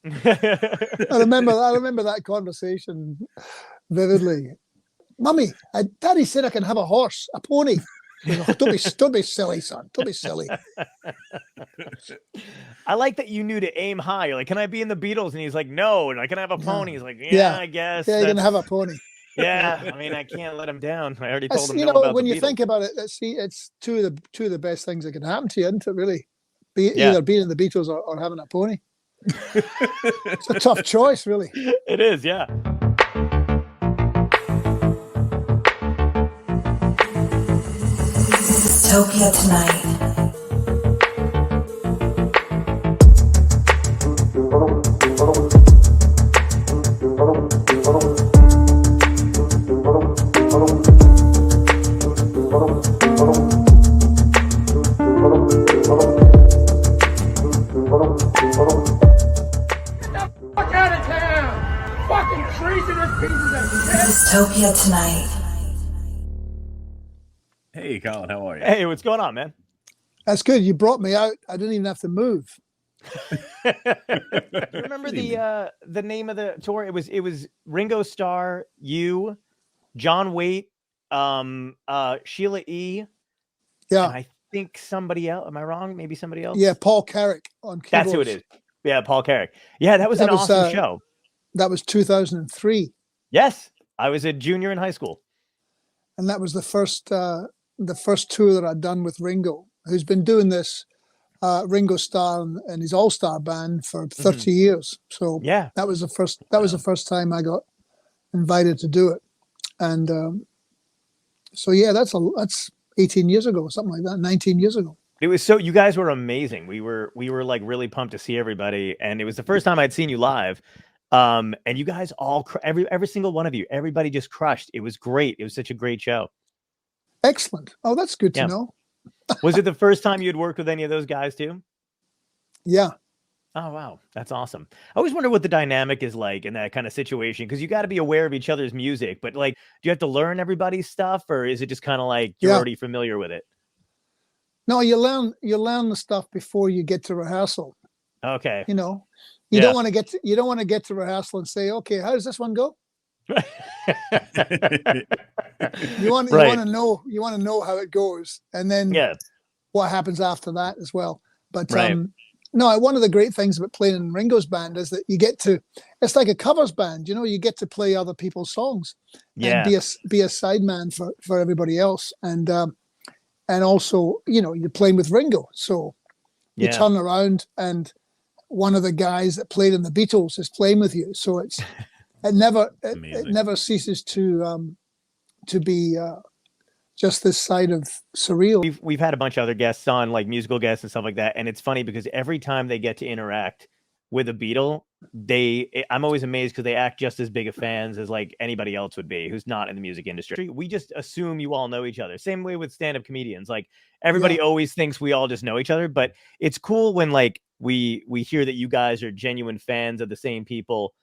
I remember that conversation vividly. Mummy, Daddy said I can have a horse, a pony. She goes, oh, don't be silly, son. Don't be silly. I like that you knew to aim high. You're like, can I be in the Beatles? And he's like, no. And I can have a pony. He's like, yeah, I guess. Yeah, you're gonna have a pony. Yeah, I mean, I can't let him down. I already told him You no know, about when the you Beatles. think about it, it's two of the best things that can happen to you, isn't it? Really, Yeah. either being in the Beatles or having a pony. It's a tough choice, really. It is, yeah. Dystopia tonight. Dystopia tonight. Hey, Colin, how are you? Hey, what's going on, man? That's good. You brought me out. I didn't even have to move. Remember the name of the tour? It was Ringo Starr, you, John Waite, Sheila E. Yeah. And I think somebody else. Am I wrong? Maybe somebody else? Yeah, Paul Carrick on keyboards. That's who it is. Yeah, Paul Carrick. Yeah, that was an awesome show. That was 2003. Yes, I was a junior in high school. And that was the first tour that I'd done with Ringo, who's been doing this Ringo Starr and his all-star band for 30 years. So yeah, that was the first time I got invited to do it. And so yeah, that's 18 years ago, something like that, 19 years ago. It was you guys were amazing. We were like really pumped to see everybody, and it was the first time I'd seen you live. And you guys all every single one of you, everybody just crushed. It was great. It was such a great show. Excellent. Oh, that's good to know. Was it the first time you had worked with any of those guys too? Yeah. Oh, wow. That's awesome. I always wonder what the dynamic is like in that kind of situation, because you got to be aware of each other's music, but like, do you have to learn everybody's stuff, or is it just kind of like you're already familiar with it? No, you learn the stuff before you get to rehearsal. Okay. You know, you don't want to get to rehearsal and say, okay, how does this one go? you want to know how it goes, and then what happens after that as well. But no, one of the great things about playing in Ringo's band is that it's like a covers band, you know, you get to play other people's songs and be a sideman for everybody else. And also, you know, you're playing with Ringo. So you turn around and one of the guys that played in the Beatles is playing with you. So it never ceases to be just this side of surreal. We've had a bunch of other guests on, like musical guests and stuff like that, and it's funny because every time they get to interact with a Beatle, I'm always amazed because they act just as big of fans as like anybody else would be who's not in the music industry. We just assume you all know each other. Same way with stand-up comedians. Like everybody always thinks we all just know each other, but it's cool when like we hear that you guys are genuine fans of the same people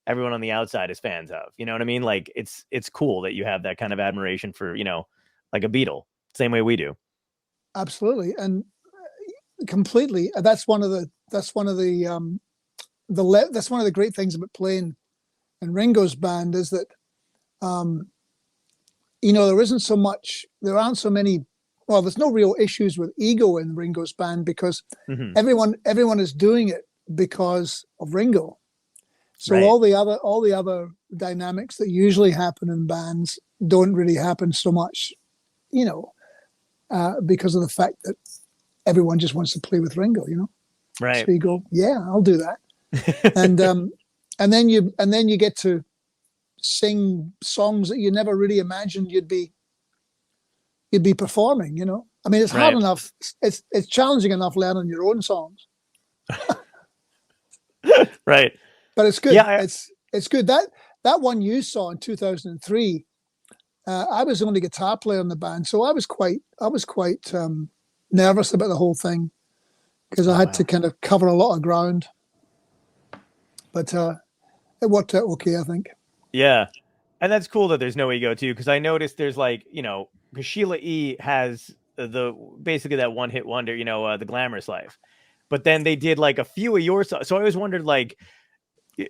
everyone on the outside is fans of. You know what I mean? Like it's cool that you have that kind of admiration for, you know, like a Beatle, same way we do. Absolutely. And completely. That's one of the great things about playing in Ringo's band is that, you know, there aren't so many, well, there's no real issues with ego in Ringo's band because everyone is doing it because of Ringo. So all the other dynamics that usually happen in bands don't really happen so much, you know, because of the fact that everyone just wants to play with Ringo, you know. Right. So you go, yeah, I'll do that. and then you get to sing songs that you never really imagined you'd be performing, you know. I mean, it's hard enough. It's challenging enough learning your own songs. Right. But it's good. Yeah, it's good. That one you saw in 2003, I was the only guitar player in the band, so I was quite nervous about the whole thing because I had to kind of cover a lot of ground. But it worked out okay, I think. Yeah, and that's cool that there's no ego too, because I noticed there's like, you know, because Sheila E. has basically that one hit wonder, you know, The Glamorous Life, but then they did like a few of your songs. So I always wondered, like,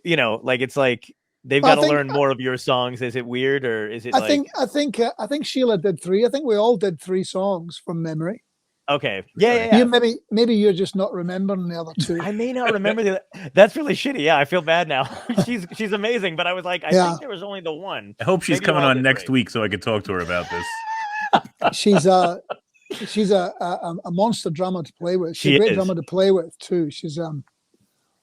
you know, like it's like they've got to learn more of your songs. Is it weird or is it? I think Sheila did 3. I think we all did 3 songs from memory. Okay. Yeah. You maybe you're just not remembering the other 2. I may not remember That's really shitty. Yeah, I feel bad now. she's amazing, but I was like, I think there was only the one. I hope she's coming on next week so I can talk to her about this. She's a monster drummer to play with. She's a great drummer to play with too. She's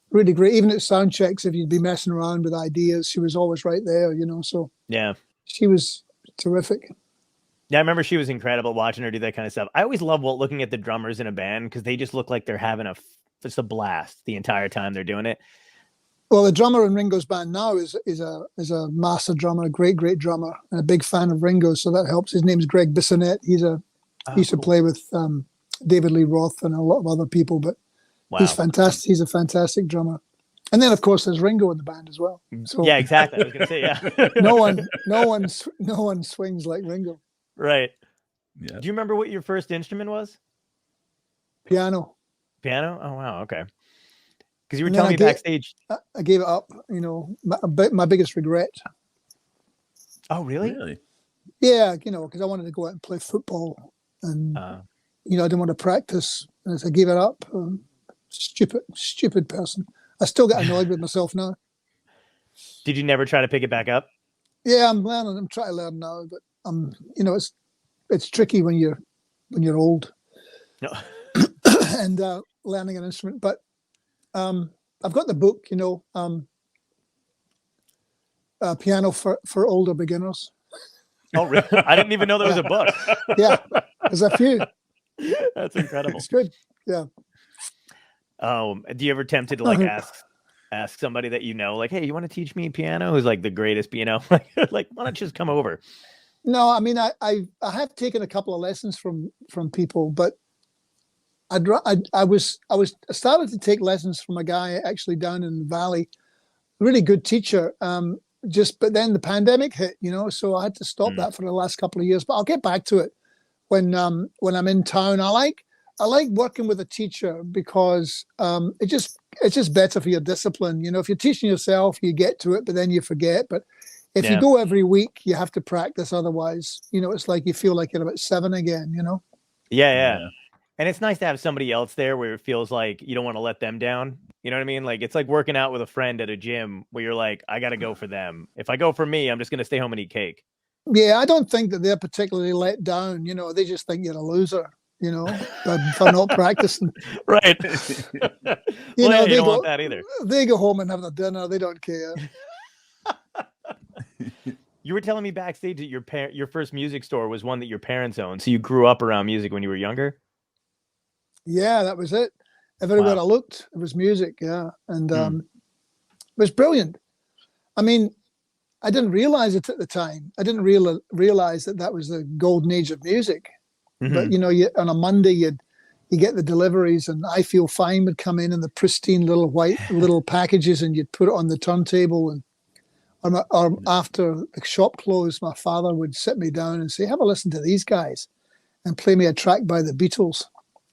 really great. Even at sound checks, if you'd be messing around with ideas, she was always right there. You know, so yeah, she was terrific. Yeah, I remember she was incredible watching her do that kind of stuff. I always love looking at the drummers in a band because they just look like they're having just a blast the entire time they're doing it. Well, the drummer in Ringo's band now is a master drummer, a great drummer, and a big fan of Ringo, so that helps. His name's Greg Bissonette. He used to play with David Lee Roth and a lot of other people, but he's fantastic. He's a fantastic drummer. And then, of course, there's Ringo in the band as well. So yeah, exactly. I was gonna say no one swings like Ringo. Right. Yeah. Do you remember what your first instrument was? Piano. Piano? Oh, wow. Okay. Because you were telling me backstage. I gave it up, you know, my biggest regret. Oh, really? Yeah, you know, because I wanted to go out and play football. And, you know, I didn't want to practice. And so I gave it up. Stupid person. I still get annoyed with myself now. Did you never try to pick it back up? Yeah, I'm learning. I'm trying to learn now, but you know, it's tricky when you're old and learning an instrument. But I've got the book, you know, Piano for Older Beginners. Oh, really? I didn't even know there was a book. Yeah, there's a few. That's incredible. It's good. Yeah. Do you ever tempted to like ask somebody that you know, like, hey, you want to teach me piano? Who's like the greatest piano? Like, why don't you just come over? No, I mean, I have taken a couple of lessons from people, but I started to take lessons from a guy actually down in the valley, really good teacher. But then the pandemic hit, you know, so I had to stop that for the last couple of years. But I'll get back to it when I'm in town. I like working with a teacher because it's just better for your discipline. You know, if you're teaching yourself, you get to it, but then you forget. But if you go every week, you have to practice. Otherwise, you know, it's like you feel like you're about 7 again, you know? Yeah. And it's nice to have somebody else there where it feels like you don't want to let them down. You know what I mean? Like, it's like working out with a friend at a gym where you're like, I got to go for them. If I go for me, I'm just going to stay home and eat cake. Yeah, I don't think that they're particularly let down. You know, they just think you're a loser, you know, for not practicing. Right. You know, they don't want that either. They go home and have their dinner. They don't care. You were telling me backstage that your first music store was one that your parents owned. So you grew up around music when you were younger? Yeah, that was it. Everywhere I looked, it was music. Yeah. And it was brilliant. I mean, I didn't realize it at the time. I didn't realize that was the golden age of music. Mm-hmm. But, you know, on a Monday, you get the deliveries, and I Feel Fine would come in the pristine little white little packages, and you'd put it on the turntable. And or after the shop closed, my father would sit me down and say, have a listen to these guys, and play me a track by the Beatles.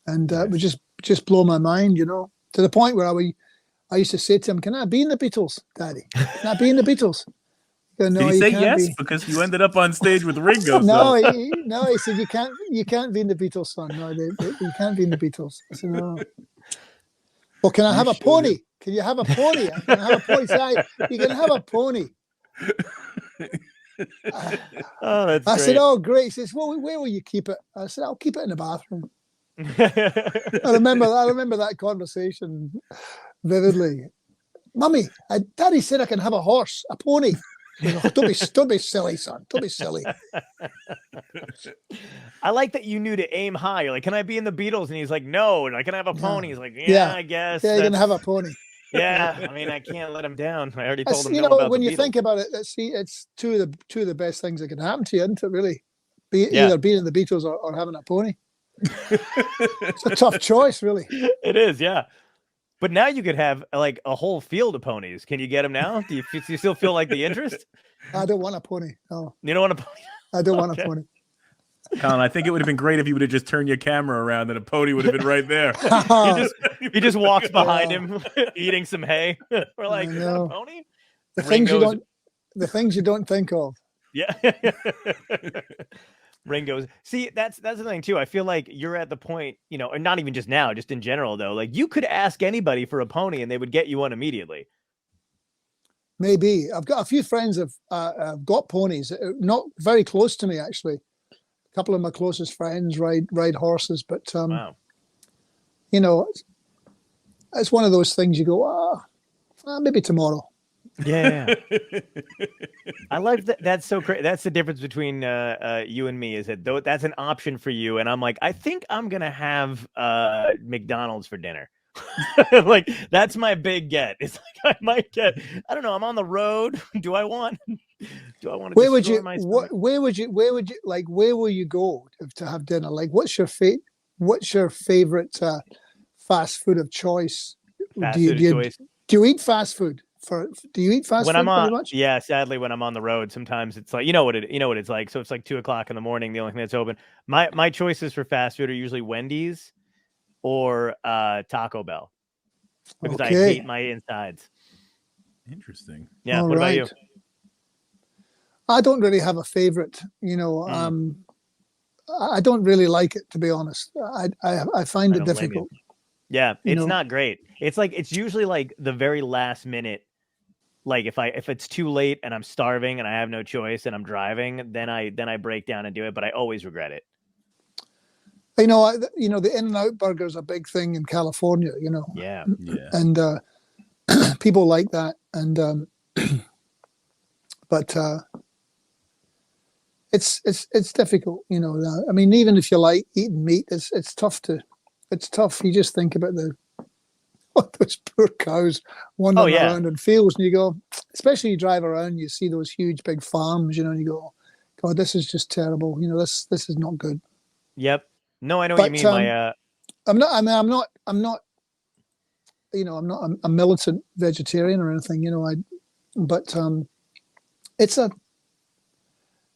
And it would just blow my mind, you know, to the point where I used to say to him, can I be in the Beatles, Daddy? Can I be in the Beatles? Go, no, did he say yes? Because you ended up on stage with Ringo. No, he said, you can't be in the Beatles, son. No, you can't be in the Beatles. I said, no. Well, can I have a pony? Can you have a pony? Can I have a pony? Say, you can have a pony. That's I great. said, oh, great. He says, well, where will you keep it? I said, I'll keep it in the bathroom. I remember that conversation vividly. Mummy, Daddy said I can have a horse, a pony. Don't be silly, son. Don't be silly. I like that you knew to aim high. You're like, can I be in the Beatles? And he's like, no. And I can have a pony. He's like, yeah, I guess. Yeah, you can have a pony. Yeah, I mean, I can't let him down. I already told him. You know, when you think about it, it's two of the best things that can happen to you, isn't it? Really, either being in the Beatles or having a pony. It's a tough choice, really. It is, yeah. But now you could have like a whole field of ponies. Can you get them now? Do you still feel like the interest? I don't want a pony. No, you don't want a pony. I don't want a pony. Colin, I think it would have been great if you would have just turned your camera around and a pony would have been right there. he just walks behind him eating some hay. We're like, is that a pony? The things you don't think of. Yeah. Ringos. See, that's the thing too. I feel like you're at the point, or not even just now, just in general though. Like you could ask anybody for a pony and they would get you one immediately. Maybe. I've got a few friends have got ponies, not very close to me actually. A couple of my closest friends ride horses, but wow. It's one of those things you go, maybe tomorrow. Yeah. I like that. That's so crazy. That's the difference between you and me, is that though that's an option for you, and I'm like, I think I'm gonna have McDonald's for dinner. Like that's my big get. It's like I might get, I don't know, I'm on the road. Do I want to where will you go to have dinner? Like what's your favorite fast food of choice? Do you eat fast food? Do you eat fast food pretty much? Yeah, sadly, when I'm on the road, sometimes it's like, you know what it's like. So it's like 2:00 in the morning, the only thing that's open. My choices for fast food are usually Wendy's or Taco Bell, because I hate my insides. Interesting. Yeah. All what about you? I don't really have a favorite. I don't really like it, to be honest. I find it difficult. Yeah, it's not great. It's like it's usually like the very last minute. Like if it's too late and I'm starving and I have no choice and I'm driving, then I break down and do it, but I always regret it. The In-N-Out burger is a big thing in California. Yeah. And people like that, and but it's difficult. I mean, even if you like eating meat, it's tough. You just think about those poor cows wandering around in fields, and you go, especially you drive around, you see those huge big farms, and you go, God, this is just terrible. This is not good. Yep. No, I know what you mean. I'm not a militant vegetarian or anything,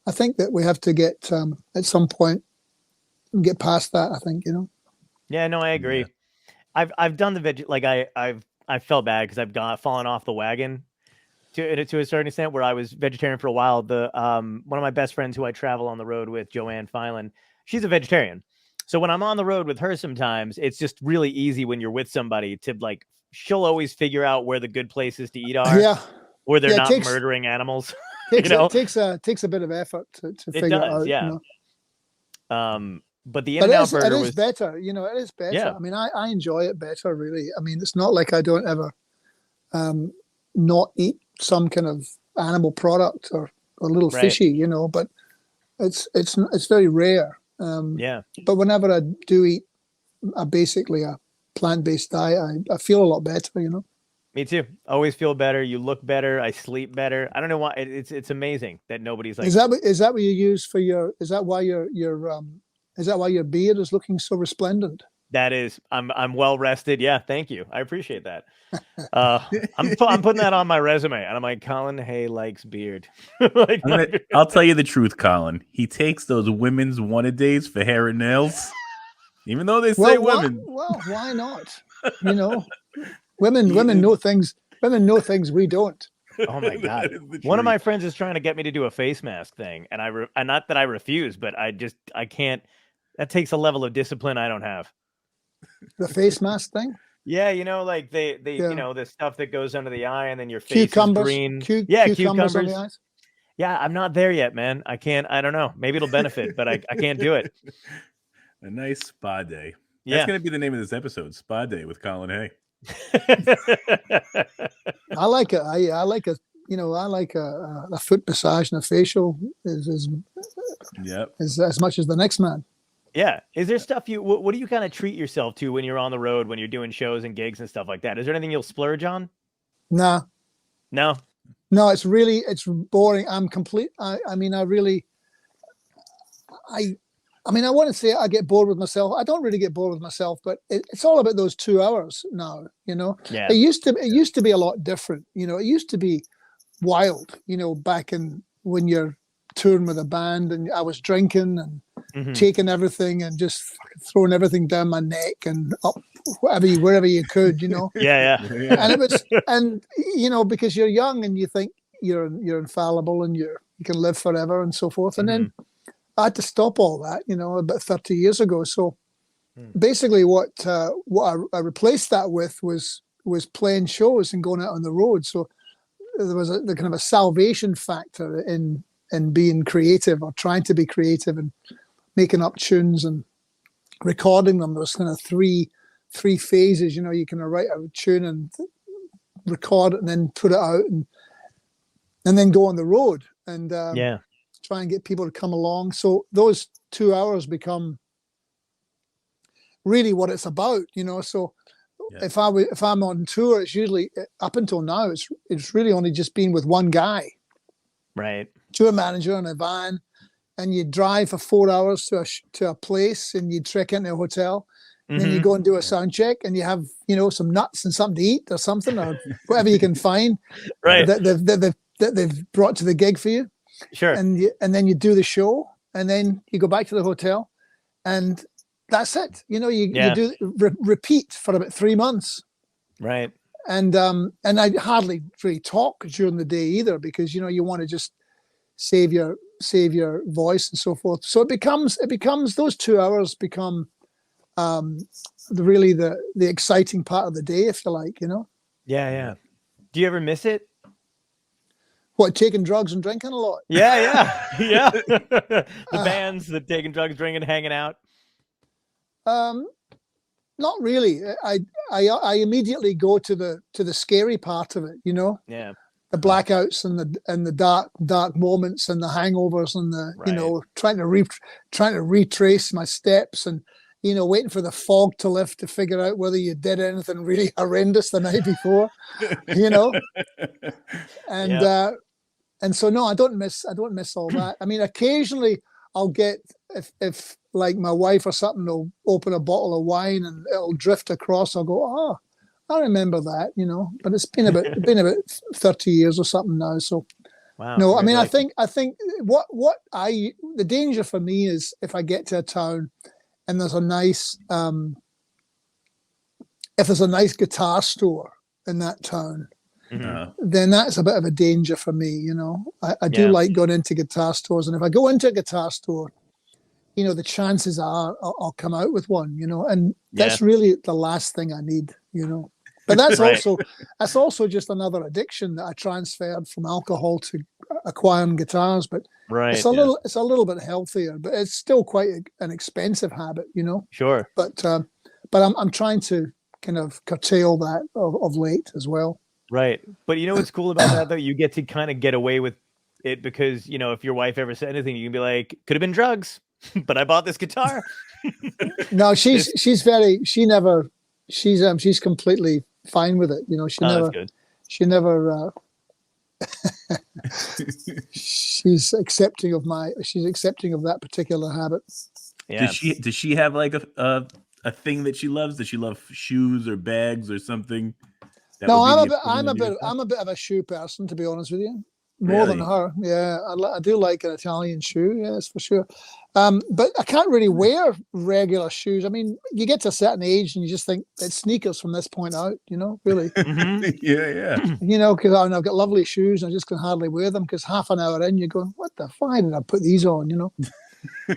I think that we have to get at some point get past that, I think, Yeah, no, I agree. Yeah. I've done the I felt bad because I've fallen off the wagon to a certain extent, where I was vegetarian for a while. The one of my best friends who I travel on the road with, Joanne Filan, she's a vegetarian. So when I'm on the road with her, sometimes it's just really easy when you're with somebody to she'll always figure out where the good places to eat are, where they're not murdering animals. It takes a bit of effort to figure it out. Yeah. But the In-N-Out burger is better. It is better. Yeah. I mean, I enjoy it better, really. I mean, it's not like I don't ever not eat some kind of animal product or a little fishy, but it's very rare. But whenever I do eat basically a plant-based diet, I feel a lot better, Me too. Always feel better. You look better. I sleep better. I don't know why. It's amazing that nobody's like. Is that what you use for your? Is that why your beard is looking so resplendent? That is. I'm well rested. Yeah, thank you. I appreciate that. I'm putting that on my resume, and I'm like, Colin Hay likes beard. I'll tell you the truth, Colin. He takes those women's one-a-days for hair and nails, even though they say women. Well, why not? Women know things. Women know things we don't. Oh my God! One of my friends is trying to get me to do a face mask thing, and not that I refuse, but I can't. That takes a level of discipline I don't have. The face mask thing? Yeah, like they the stuff that goes under the eye, and then your face is green. Cucumbers on the eyes. Yeah, I'm not there yet, man. I can't. I don't know. Maybe it'll benefit, but I can't do it. A nice spa day. That's going to be the name of this episode: Spa Day with Colin Hay. I like it. I like a foot massage and a facial is as much as the next man. Yeah. Is there stuff what do you kind of treat yourself to when you're on the road, when you're doing shows and gigs and stuff like that? Is there anything you'll splurge on? Nah. No. No, it's boring. I'm complete. I want to say I get bored with myself. I don't really get bored with myself, but it's all about those 2 hours now, Yeah. It used to be a lot different. It used to be wild, back when you're touring with a band and I was drinking and taking everything and just throwing everything down my neck and up wherever you could, you know. Yeah. And it was, and you know, because you're young and you think you're infallible and you can live forever and so forth. And then I had to stop all that, you know, about 30 years ago. So basically, what I replaced that with was playing shows and going out on the road. So there was the kind of a salvation factor in being creative or trying to be creative and making up tunes and recording them. There's kind of three phases. You know, you can write a tune and record it and then put it out and then go on the road and try and get people to come along. So those 2 hours become really what it's about, you know. So if I'm on tour, it's usually, up until now, it's really only just been with one guy, right? Tour manager in a van, and you drive for 4 hours to a place, and you trek into a hotel, and then you go and do a sound check, and you have, you know, some nuts and something to eat or something or whatever you can find, right? That they've brought to the gig for you. Sure. And then you do the show, and then you go back to the hotel, and that's it. You know, you do repeat for about 3 months. Right. And I hardly really talk during the day either, because, you know, you want to just save your voice and so forth. So it becomes those 2 hours become the exciting part of the day, if you like, you know. Yeah. Do you ever miss it? What, taking drugs and drinking a lot? Yeah. The bands that taking drugs, drinking, hanging out. Not really. I immediately go to the scary part of it, you know. Yeah. The blackouts and the dark moments and the hangovers and the you know, trying to retrace my steps and, you know, waiting for the fog to lift to figure out whether you did anything really horrendous the night before, you know. And so no, I don't miss all that. I mean, occasionally I'll get, if like my wife or something will open a bottle of wine and it'll drift across, I'll go, oh, I remember that, you know. But it's been about 30 years or something now. So wow. No, I mean, I think the danger for me is if I get to a town and there's a nice if there's a nice guitar store in that town, then that's a bit of a danger for me, you know. I do like going into guitar stores, and if I go into a guitar store, you know, the chances are I'll come out with one, you know, and that's really the last thing I need, you know. But that's also just another addiction that I transferred from alcohol to acquiring guitars. But it's a little bit healthier, but it's still quite an expensive habit, you know. Sure. But I'm trying to kind of curtail that of late as well. Right. But you know what's cool about that though? You get to kind of get away with it because, you know, if your wife ever said anything, you can be like, could have been drugs, but I bought this guitar. No, she's completely fine with it. You know, she's accepting of that particular habit. Yeah. Does she have like a thing that she loves? Does she love shoes or bags or something? No, I'm a bit of a shoe person, to be honest with you. More than her. Yeah, I do like an Italian shoe, yes, for sure. But I can't really wear regular shoes. I mean, you get to a certain age and you just think it's sneakers from this point out, you know, really. Yeah. You know, because I've got lovely shoes and I just can hardly wear them because half an hour in you're going, what the fuck did I put these on, you know?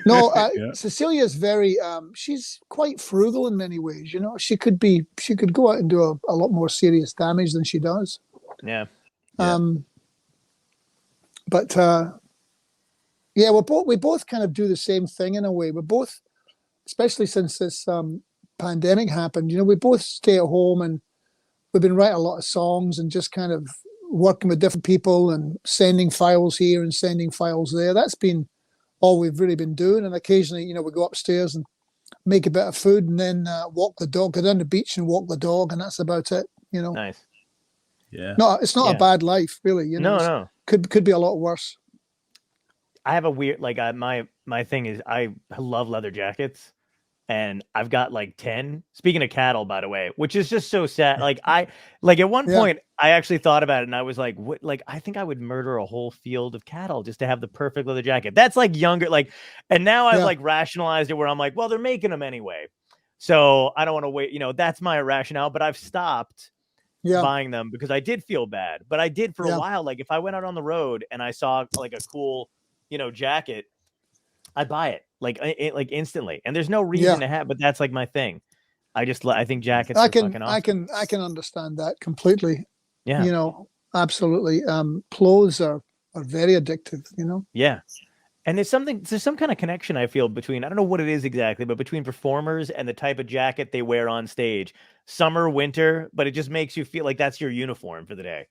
No, Cecilia's very, she's quite frugal in many ways, you know. She could go out and do a lot more serious damage than she does. Yeah. But we both kind of do the same thing in a way. We're both, especially since this pandemic happened, you know, we both stay at home and we've been writing a lot of songs and just kind of working with different people and sending files here and sending files there. That's been all we've really been doing. And occasionally, you know, we go upstairs and make a bit of food and then walk the dog, go down the beach and walk the dog, and that's about it, you know. Nice. Yeah. No, it's not a bad life, really. You know, no. Could be a lot worse. I have a weird, like, my thing is I love leather jackets, and I've got like 10. Speaking of cattle, by the way, which is just so sad. Like at one point I actually thought about it and I was like, what, like, I think I would murder a whole field of cattle just to have the perfect leather jacket. That's like younger, like, and now I've like rationalized it where I'm like, well, they're making them anyway. So I don't want to wait, that's my rationale, but I've stopped buying them because I did feel bad, but I did for a while. Like if I went out on the road and I saw like a cool, jacket, I'd buy it like instantly. And there's no reason to have, but that's like my thing. I think jackets are fucking awesome. I can understand that completely. Yeah. Absolutely. Clothes are very addictive, Yeah. And there's some kind of connection I feel between, I don't know what it is exactly, but between performers and the type of jacket they wear on stage, summer, winter, but it just makes you feel like that's your uniform for the day.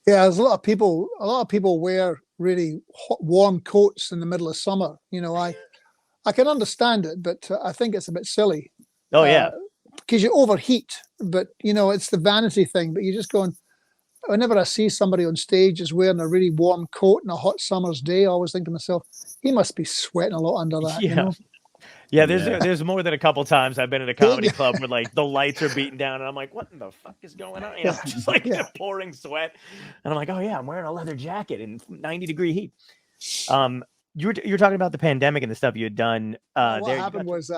Yeah, there's a lot of people wear really warm coats in the middle of summer. I can understand it, but I think it's a bit silly. Oh yeah, because you overheat. But it's the vanity thing. But you're just going. Whenever I see somebody on stage is wearing a really warm coat on a hot summer's day, I always think to myself, he must be sweating a lot under that. Yeah. Yeah, there's more than a couple times I've been at a comedy club where like the lights are beating down and I'm like, what in the fuck is going on? Just like pouring sweat. And I'm like, oh yeah, I'm wearing a leather jacket in 90-degree heat. You're talking about the pandemic and the stuff you had done. What happened was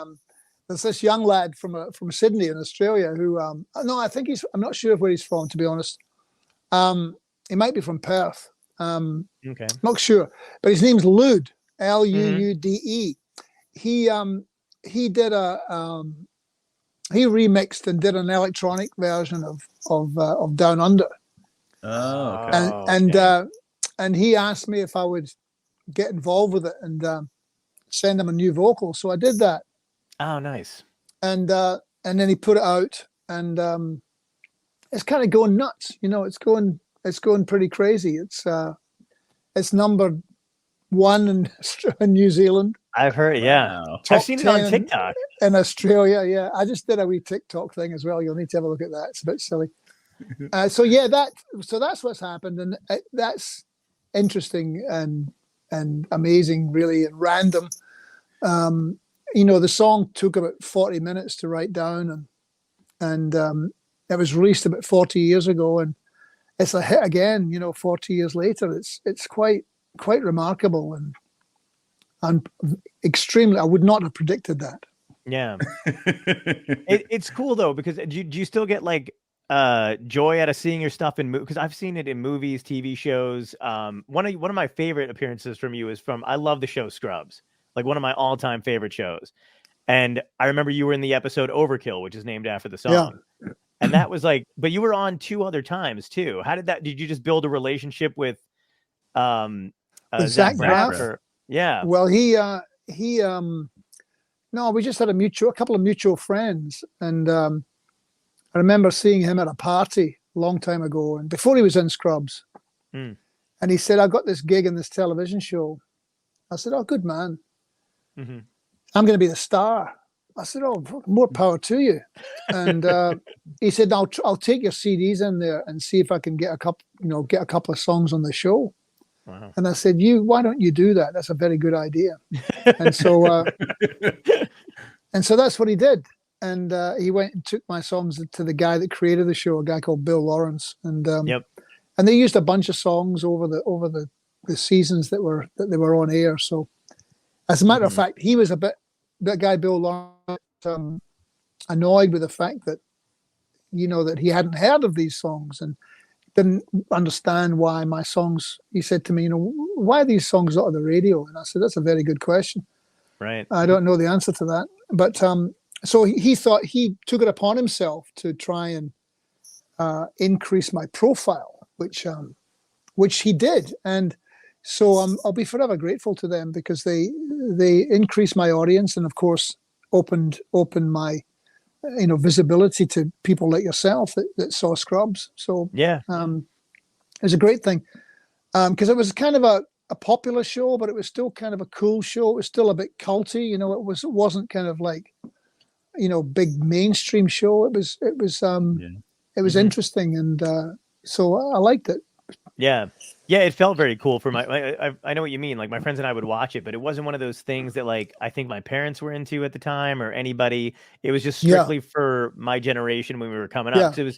there's this young lad from Sydney in Australia who I'm not sure where he's from, to be honest. He might be from Perth. Okay. Not sure, but his name's Lude, Luude. He did he remixed and did an electronic version of Down Under. Oh, okay. And he asked me if I would get involved with it and send him a new vocal. So I did that. Oh, nice. And then he put it out, and it's kind of going nuts. It's going pretty crazy. It's number 1 in New Zealand. I've heard, I've seen it on TikTok. In Australia, yeah. I just did a wee TikTok thing as well. You'll need to have a look at that. It's a bit silly. So that's what's happened, and that's interesting and amazing, really, and random. The song took about 40 minutes to write down, and it was released about 40 years ago, and it's a hit again. 40 years later, it's quite remarkable, and I'm extremely. I would not have predicted that. Yeah, it's cool though, because do you still get like joy out of seeing your stuff in movies? Because I've seen it in movies, TV shows. One of my favorite appearances from you is from, I love the show Scrubs, like one of my all-time favorite shows. And I remember you were in the episode Overkill, which is named after the song. Yeah. And that was like, but you were on 2 other times too. How did you just build a relationship with Zach Braff? Yeah. Well, no, we just had a couple of mutual friends, and I remember seeing him at a party a long time ago, and before he was in Scrubs. And he said, "I got this gig in this television show." I said, "Oh, good man. Mm-hmm. I'm going to be the star." I said, "Oh, more power to you." And he said, "I'll take your CDs in there and see if I can get a couple of songs on the show." Wow. And I said, "Why don't you do that? That's a very good idea." And so, that's what he did. And he went and took my songs to the guy that created the show, a guy called Bill Lawrence. And and they used a bunch of songs over the seasons that they were on air. So, as a matter of fact, he was that guy Bill Lawrence annoyed with the fact that that he hadn't heard of these songs and didn't understand why my songs. He said to me, "Why are these songs not on the radio?" And I said, "That's a very good question. Right. I don't know the answer to that." But so he thought, he took it upon himself to try and increase my profile, which he did. And so I'll be forever grateful to them, because they increased my audience, and of course opened my visibility to people like yourself that saw Scrubs. So it was a great thing, because it was kind of a popular show, but it was still kind of a cool show. It was still a bit culty, it wasn't kind of like big mainstream show. It was interesting, and so I liked it Yeah. Yeah, it felt very cool for I know what you mean. Like my friends and I would watch it, but it wasn't one of those things that like I think my parents were into at the time or anybody. It was just strictly for my generation when we were coming up. So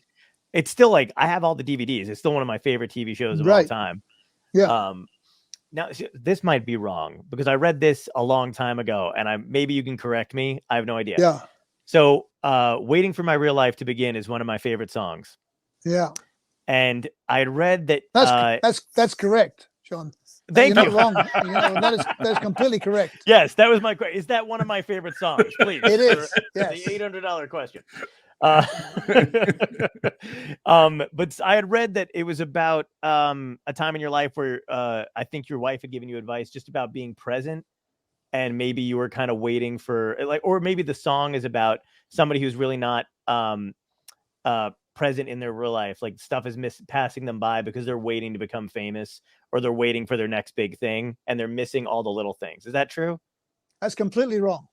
it's still like I have all the DVDs. It's still one of my favorite TV shows of all time. Yeah. Now this might be wrong because I read this a long time ago and maybe you can correct me. I have no idea. Yeah. So Waiting for My Real Life to Begin is one of my favorite songs. Yeah. And I had read that that's correct, John. Thank You're you. not wrong. That is completely correct. Yes, that was my question. Is that one of my favorite songs? Please. It is. Yes. The $800 question. But I had read that it was about a time in your life where I think your wife had given you advice just about being present, and maybe you were kind of waiting for or maybe the song is about somebody who's really not present in their real life, like stuff is passing them by because they're waiting to become famous or they're waiting for their next big thing and they're missing all the little things. Is that true? That's completely wrong.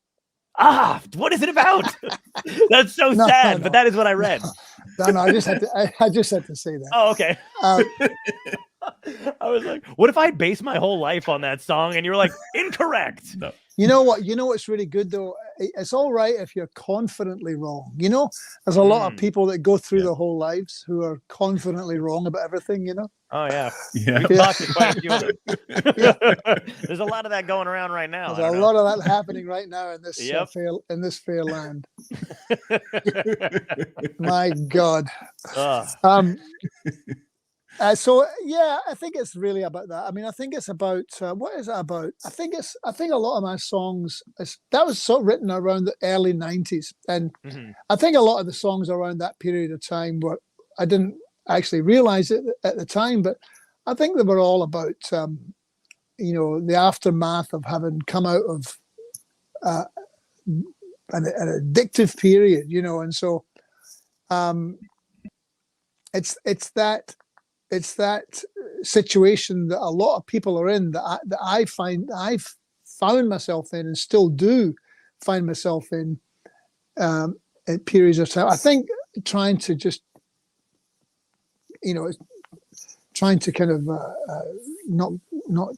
What is it about? That's so sad, no. But that is what I read. No, I just had to say that. Oh, okay. I was like, what if I base my whole life on that song? And you were like, incorrect. No. You know what's really good though? It's all right if you're confidently wrong. There's a lot of people that go through their whole lives who are confidently wrong about everything, Oh yeah. We've talked to quite a few of them. There's a lot of that going around right now. There's a lot of that happening right now in this fair land. My God. So yeah, I think it's really about that. I mean, I think it's about what is it about? I think a lot of my songs that was written around the early 90s, and I think a lot of the songs around that period of time were I didn't actually realize it at the time, but I think they were all about the aftermath of having come out of an addictive period, and so it's that situation that a lot of people are in that I've found myself in and still do find myself in at periods of time. I think trying to just, trying to kind of not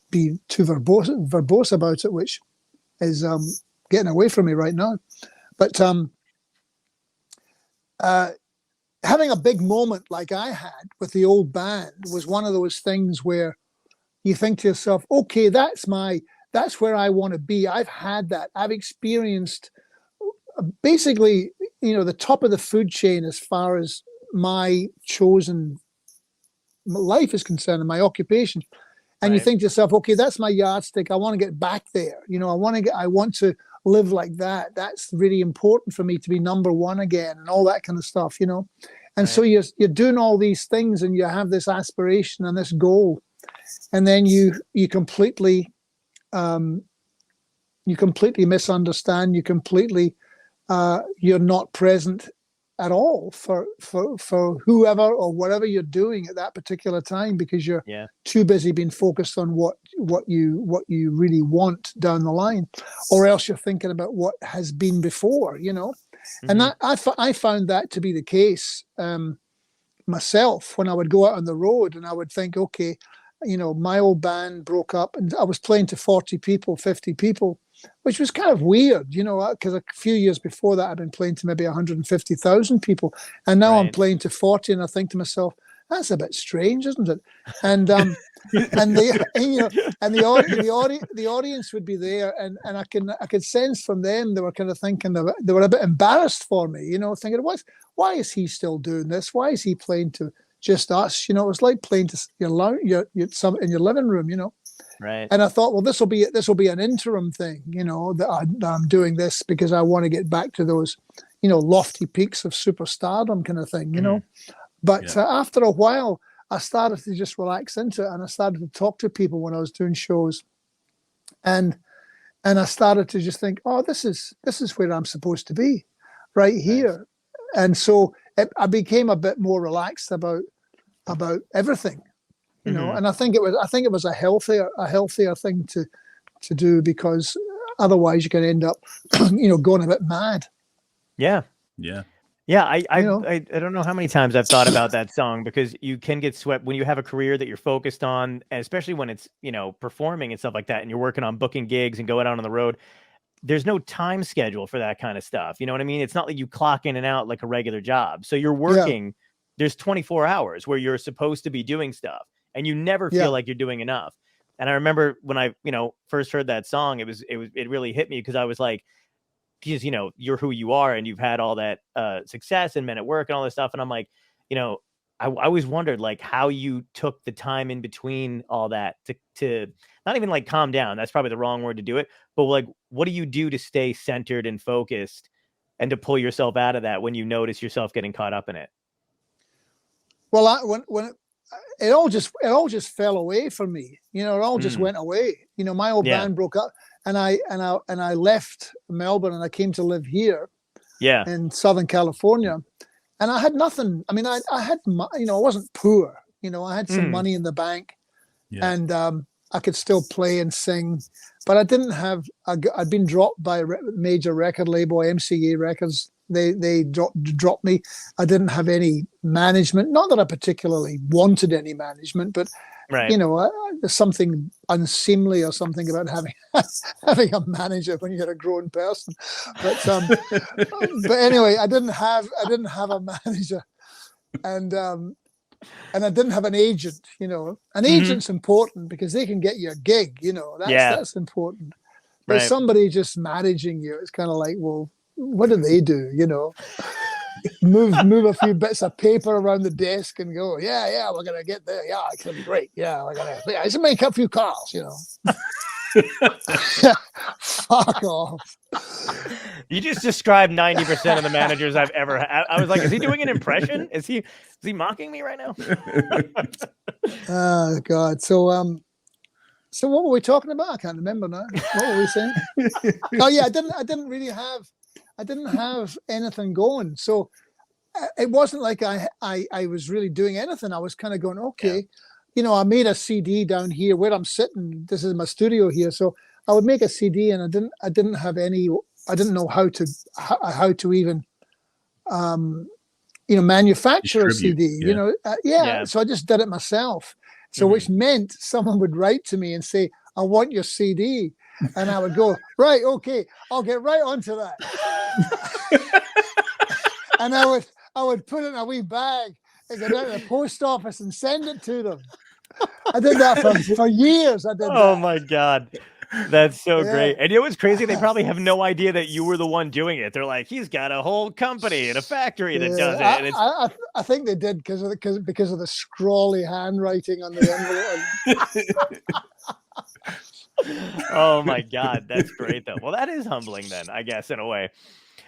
be too verbose about it, which is getting away from me right now. But having a big moment like I had with the old band was one of those things where you think to yourself, okay, that's where I want to be. I've had that. I've experienced basically, the top of the food chain as far as my chosen life is concerned and my occupation. And you think to yourself, okay, that's my yardstick. I want to get back there. I want to live like that. That's really important for me to be number one again and all that kind of stuff, And so you're doing all these things and you have this aspiration and this goal, and then you completely misunderstand. You're not present at all for whoever or whatever you're doing at that particular time because you're too busy being focused on what you really want down the line, or else you're thinking about what has been before, And that I found that to be the case myself when I would go out on the road and I would think, okay, my old band broke up and I was playing to 40 people, 50 people, which was kind of weird, because a few years before that I'd been playing to maybe 150,000 people, and now I'm playing to 40, and I think to myself, that's a bit strange, isn't it? And and the audience would be there, and I could sense from them they were kind of thinking they were a bit embarrassed for me, thinking, why is he still doing this? Why is he playing to just us? It was like playing to your in your living room, Right. And I thought, well, this will be an interim thing, that I'm doing this because I want to get back to those, lofty peaks of superstardom kind of thing, But after a while, I started to just relax into it, and I started to talk to people when I was doing shows, and I started to just think, oh, this is where I'm supposed to be, right here, and so I became a bit more relaxed about everything, and I think it was a healthier thing to do, because otherwise you can end up, going a bit mad. Yeah. Yeah. Yeah, I don't know how many times I've thought about that song, because you can get swept when you have a career that you're focused on, and especially when it's, performing and stuff like that, and you're working on booking gigs and going out on the road. There's no time schedule for that kind of stuff. You know what I mean? It's not like you clock in and out like a regular job. So you're working, there's 24 hours where you're supposed to be doing stuff, and you never feel like you're doing enough. And I remember when I, first heard that song, it really hit me, because I was like, because you're who you are, and you've had all that success and men at work and all this stuff, and I'm like, I always wondered like how you took the time in between all that to not even like calm down. That's probably the wrong word to do it, but like, what do you do to stay centered and focused, and to pull yourself out of that when you notice yourself getting caught up in it? Well, it all just fell away from me. It all just went away. My old band broke up, and I left Melbourne, and I came to live here, in Southern California, and I had nothing. I mean, I had, I wasn't poor. I had some money in the bank, and I could still play and sing, but I didn't have. I'd been dropped by a major record label, MCA Records. They dropped me. I didn't have any management. Not that I particularly wanted any management, but there's something unseemly or something about having a manager when you're a grown person. But anyway, I didn't have a manager, and I didn't have an agent. An agent's important because they can get you a gig. That's important. But somebody just managing you, it's kind of like, well, what do they do? Move a few bits of paper around the desk and go, we're gonna get there. Yeah, it's gonna be great. Yeah, I just make a few calls. Fuck off. You just described 90% of the managers I've ever had. I was like, is he doing an impression? Is he mocking me right now? Oh God. So what were we talking about? I can't remember now. What were we saying? Oh yeah, I didn't have anything going. So it wasn't like I was really doing anything. I was kind of going, okay, I made a CD down here where I'm sitting. This is my studio here. So I would make a CD, and I didn't know how to even, manufacture a CD, so I just did it myself. So which meant someone would write to me and say, I want your CD. And I would go, right, okay, I'll get right onto that. And I would put it in a wee bag and go down to the post office and send it to them. I did that for years. Oh my God. That's so great. And what's crazy? They probably have no idea that you were the one doing it. They're like, he's got a whole company and a factory that does it. And I think they did because of the scrawly handwriting on the envelope. Oh my God, that's great though. Well, that is humbling then, I guess, in a way.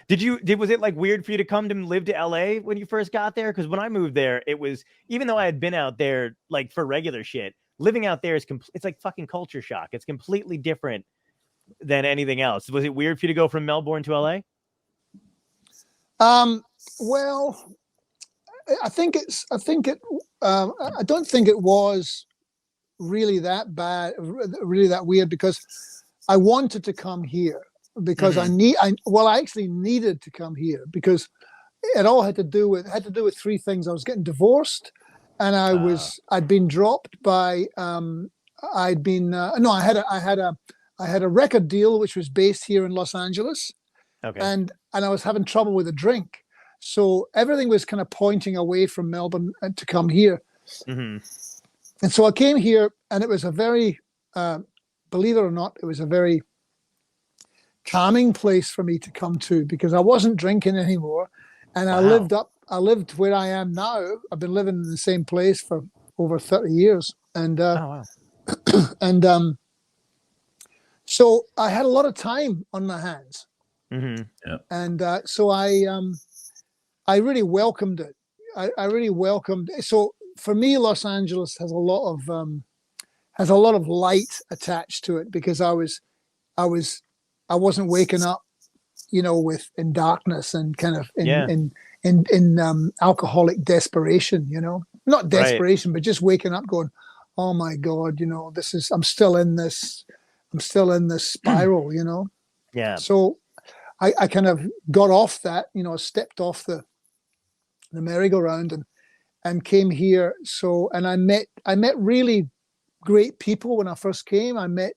Was it like weird for you to come to live to LA when you first got there? Because when I moved there, it was, even though I had been out there like for regular shit, living out there it's like fucking culture shock. It's completely different than anything else. Was it weird for you to go from Melbourne to LA? Well, I don't think it was really that bad, really that weird, because I wanted to come here because I actually needed to come here because it all had to do with three things. I was getting divorced, and I'd been dropped by I had a record deal which was based here in Los Angeles. Okay. And I was having trouble with a drink. So everything was kind of pointing away from Melbourne to come here. Mm-hmm. And so I came here, and it was a very, believe it or not, it was a very calming place for me to come to because I wasn't drinking anymore. And I lived where I am now. I've been living in the same place for over 30 years. And, so I had a lot of time on my hands. Mm-hmm. Yeah. And so I really welcomed it. I really welcomed it. So for me, Los Angeles has a lot of light attached to it because I wasn't waking up, in darkness and kind of in alcoholic desperation, not desperation, but just waking up going, oh my God, I'm still in this spiral, Yeah. So I kind of got off that, stepped off the the merry-go-round, and came here. So, and I met really great people when I first came. I met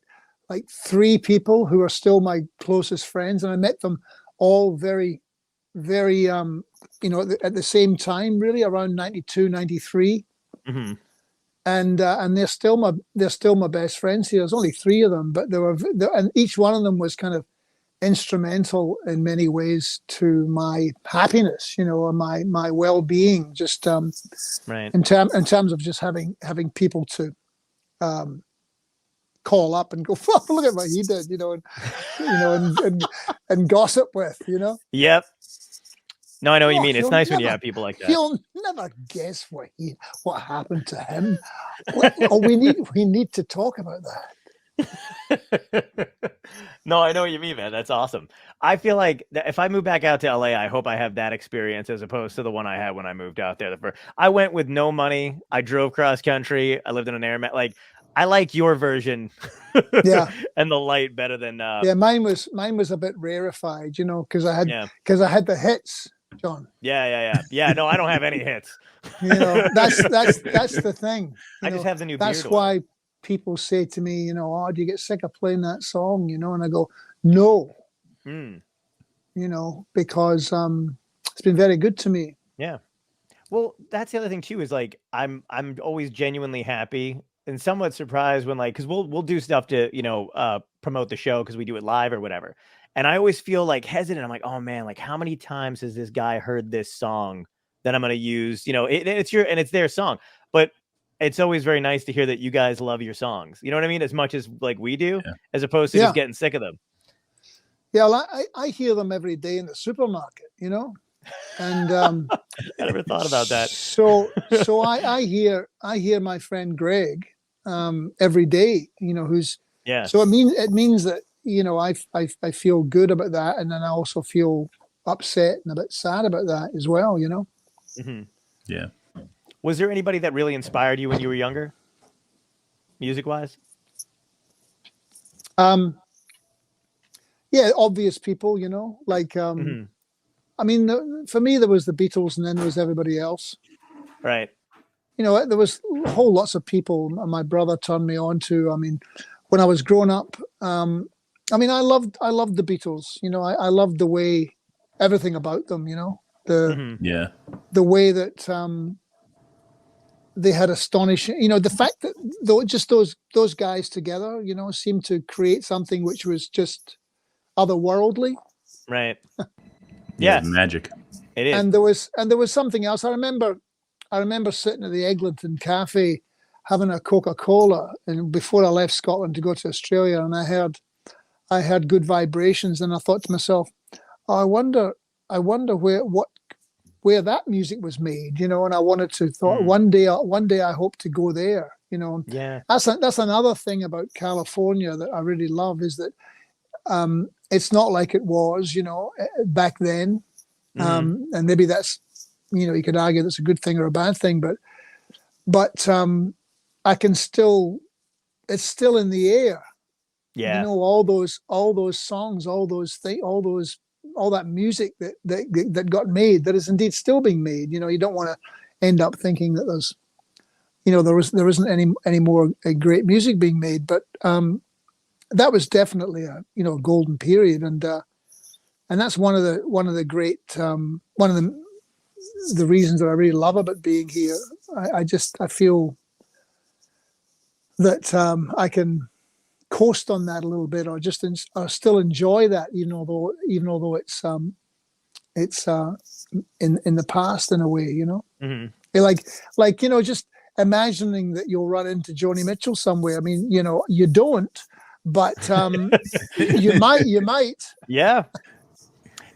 like 3 people who are still my closest friends, and I met them all very, very, at the same time, really around 92, 93. Mm-hmm. And they're still my best friends here. There's only 3 of them, but and each one of them was kind of instrumental in many ways to my happiness, and my well-being. Just right in terms of just having people to call up and go, oh, look at what he did, and gossip with, Yep. No, I know what you mean. It's nice when you have people like that. You'll never guess what happened to him. We need to talk about that. No, I know what you mean, man. That's awesome. I feel like if I move back out to LA, I hope I have that experience as opposed to the one I had when I moved out there. I went with no money. I drove cross country. I lived in an airmat. Like, I like your version, yeah, and the light better than. Mine was a bit rarefied, because I had the hits. John. Yeah. No, I don't have any hits. That's the thing. I just have the new. That's why people say to me, oh, do you get sick of playing that song? And I go, no. Because it's been very good to me. Yeah. Well, that's the other thing too. Is like I'm always genuinely happy and somewhat surprised when because we'll do stuff to promote the show because we do it live or whatever. And I always feel like hesitant. I'm like, oh man, like how many times has this guy heard this song that I'm going to use? It's their song, but it's always very nice to hear that you guys love your songs. You know what I mean? As much as like we do, as opposed to just getting sick of them. Yeah, well, I hear them every day in the supermarket, and I never thought about that. So I hear my friend Greg every day, who's So it means that. I feel good about that, and then I also feel upset and a bit sad about that as well. Mm-hmm. Yeah. Was there anybody that really inspired you when you were younger, music-wise? Yeah, obvious people. Mm-hmm. I mean, for me, there was the Beatles, and then there was everybody else. Right. There was whole lots of people. My brother turned me on to. I mean, when I was growing up. I loved the Beatles. I loved the way everything about them. The way that they had astonishing. The fact that just those guys together, seemed to create something which was just otherworldly. Right. Yeah, magic. It is. And there was something else. I remember sitting at the Eglinton Cafe having a Coca-Cola, and before I left Scotland to go to Australia, and I heard Good Vibrations, and I thought to myself, oh, I wonder where that music was made, and I wanted to thought one day I hope to go there, Yeah. That's another thing about California that I really love is that it's not like it was, back then, and maybe that's, you could argue that's a good thing or a bad thing, but I can still, it's still in the air. Yeah. All those songs, all that music that got made, that is indeed still being made. You don't want to end up thinking that there's, there isn't any more great music being made. But that was definitely a golden period, and that's one of the great one of the reasons that I really love about being here. I feel that I can coast on that a little bit, or just still enjoy that, even although it's in the past in a way, like just imagining that you'll run into Joni Mitchell somewhere. I mean, you don't, but you might. Yeah.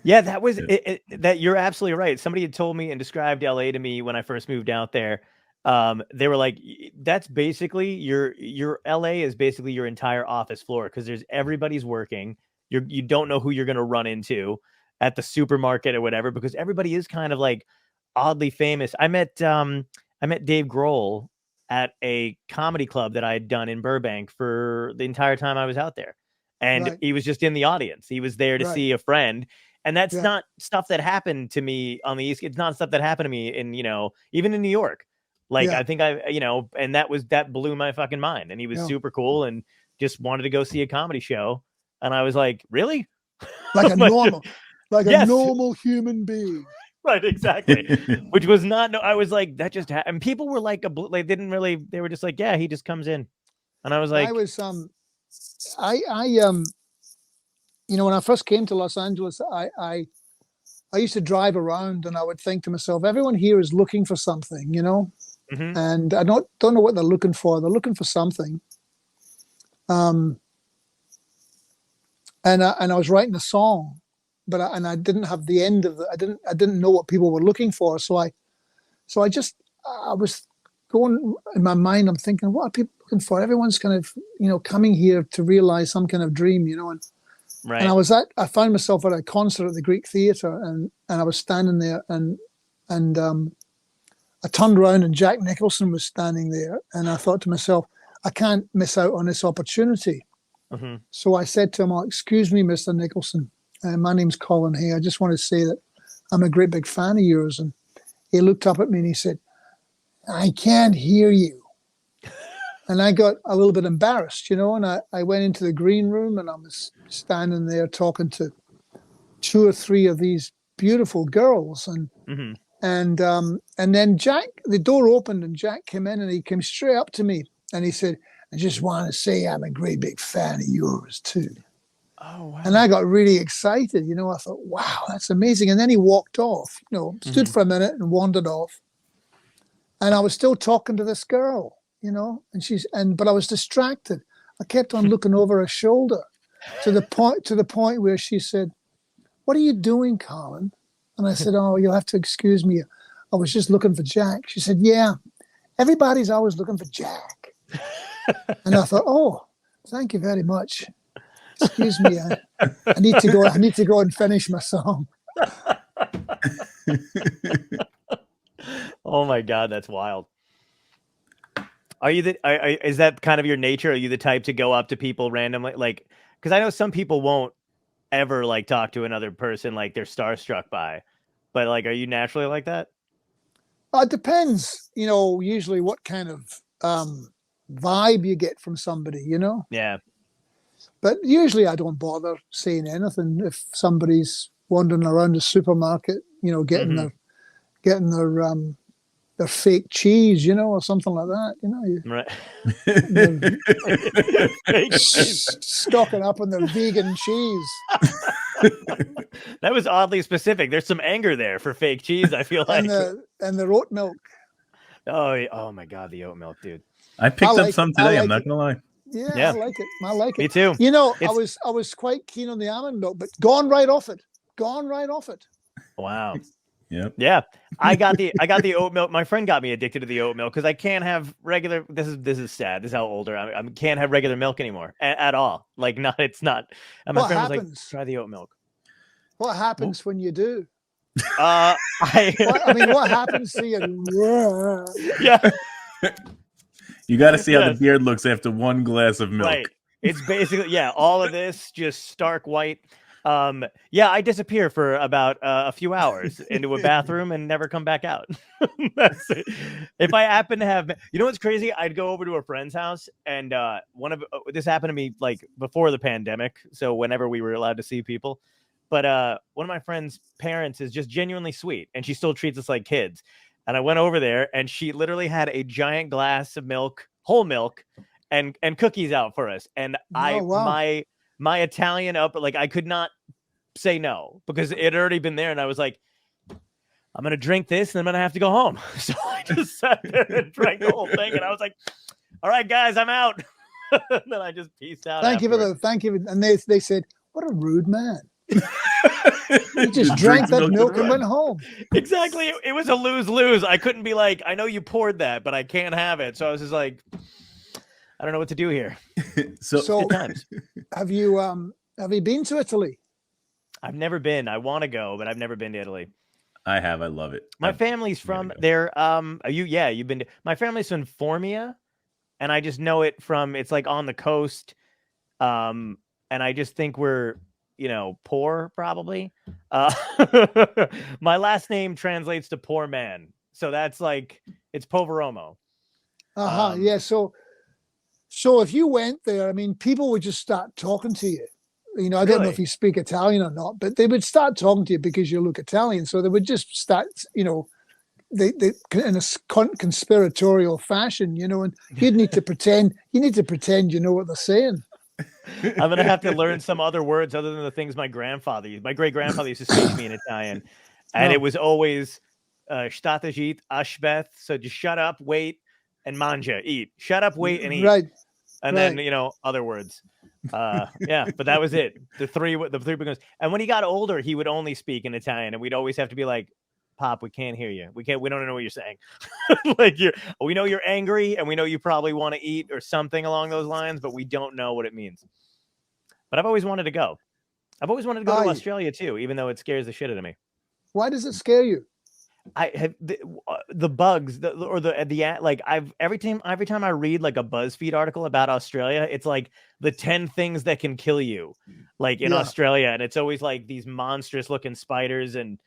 Yeah, that was that. You're absolutely right. Somebody had told me and described LA to me when I first moved out there. They were like, that's basically your LA is basically your entire office floor, because everybody's working. You don't know who you're going to run into at the supermarket or whatever, because everybody is kind of like oddly famous. I met Dave Grohl at a comedy club that I had done in Burbank for the entire time I was out there. And he was just in the audience. He was there to see a friend. And that's not stuff that happened to me on the East. It's not stuff that happened to me in, even in New York. Like, I think and that blew my fucking mind. And he was super cool and just wanted to go see a comedy show. And I was like, really? Like a normal human being. Right, exactly. Which was not, I was like, that just happened. And people were like, they were just like, yeah, he just comes in. And I was like, when I first came to Los Angeles, I used to drive around and I would think to myself, everyone here is looking for something, and I don't know what they're looking for. They're looking for something. And I was writing a song, but I didn't have the end of I didn't know what people were looking for. So I was going in my mind. I'm thinking, what are people looking for? Everyone's kind of coming here to realize some kind of dream, and right. And I found myself at a concert at the Greek Theatre, and I was standing there, and I turned around and Jack Nicholson was standing there, and I thought to myself, I can't miss out on this opportunity. Mm-hmm. So I said to him, excuse me, Mr. Nicholson, my name's Colin. Hey, I just want to say that I'm a great big fan of yours. And he looked up at me and he said, I can't hear you. And I got a little bit embarrassed, and I went into the green room and I was standing there talking to 2 or 3 of these beautiful girls. And and then Jack, the door opened and Jack came in and he came straight up to me and he said, I just want to say I'm a great big fan of yours too. Oh, wow. And I got really excited, I thought, wow, that's amazing. And then he walked off, stood for a minute and wandered off. And I was still talking to this girl, but I was distracted. I kept on looking over her shoulder to the point where she said, what are you doing, Colin? And I said, oh, you'll have to excuse me. I was just looking for Jack. She said, yeah, everybody's always looking for Jack. And I thought, oh, thank you very much. Excuse me, I need to go. I need to go and finish my song. Oh my God, that's wild. Are you is that kind of your nature? Are you the type to go up to people randomly, like? Because I know some people won't ever like talk to another person like they're starstruck by, but like, are you naturally like that? It depends. Usually what kind of vibe you get from somebody. Yeah. But usually I don't bother saying anything if somebody's wandering around the supermarket, getting their fake cheese, or something like that, Right. Stocking up on their vegan cheese. That was oddly specific. There's some anger there for fake cheese, I feel like. And the oat milk. Oh my God, the oat milk, dude. I picked up some today. I'm not gonna lie. Yeah, I like it. I like it. Me too. I was quite keen on the almond milk, but gone right off it. Wow. Yep. Yeah. I got the oat milk. My friend got me addicted to the oat milk because I can't have regular. This is sad. This is how older I can't have regular milk anymore at all. Like it's not. And my friend was like, try the oat milk. What happens when you do? What happens to you? Yeah. You got to see how the beard looks after one glass of milk. Right. It's basically, all of this just stark white. I disappear for about a few hours into a bathroom and never come back out. That's it. If I happen to have, what's crazy? I'd go over to a friend's house and this happened to me like before the pandemic. So whenever we were allowed to see people, but one of my friend's parents is just genuinely sweet and she still treats us like kids. And I went over there and she literally had a giant glass of milk, whole milk, and cookies out for us. And my Italian I could not say no because it had already been there. And I was like, I'm going to drink this and I'm going to have to go home. So I just sat there and drank the whole thing. And I was like, all right, guys, I'm out. And then I just peaced out. Thank you. And they said, what a rude man. He just drank that milk and went home. Exactly. It was a lose-lose. I couldn't be like, I know you poured that, but I can't have it. So I was just like, I don't know what to do here. So have you been to Italy? I've never been. I want to go, but I've never been to Italy. I have. I love it. My family's from there. You've been to, my family's from Formia, and I just know it from, it's like on the coast. And I just think we're poor probably. My last name translates to poor man, so that's like it's Poveromo. Yeah. So if you went there, I mean, people would just start talking to you. I don't know if you speak Italian or not, but they would start talking to you because you look Italian. So they would just start, they in a conspiratorial fashion, and you'd need to pretend. You need to pretend you know what they're saying. I'm gonna have to learn some other words other than the things my great grandfather used to speak to me in Italian, and it was always "shtatagit ashbeth." So just shut up, wait, and manja, eat. Shut up, wait, and eat. Right. And then other words. Yeah, but that was it. The three beginners. And when he got older, he would only speak in Italian, and we'd always have to be like, "Pop, we can't hear you. We don't know what you're saying." Like we know you're angry, and we know you probably want to eat or something along those lines, but we don't know what it means. But I've always wanted to go. I've always wanted to go to Australia too, even though it scares the shit out of me. Why does it scare you? I have the bugs, every time I read like a BuzzFeed article about Australia, it's like the 10 things that can kill you, like in Australia, and it's always like these monstrous looking spiders and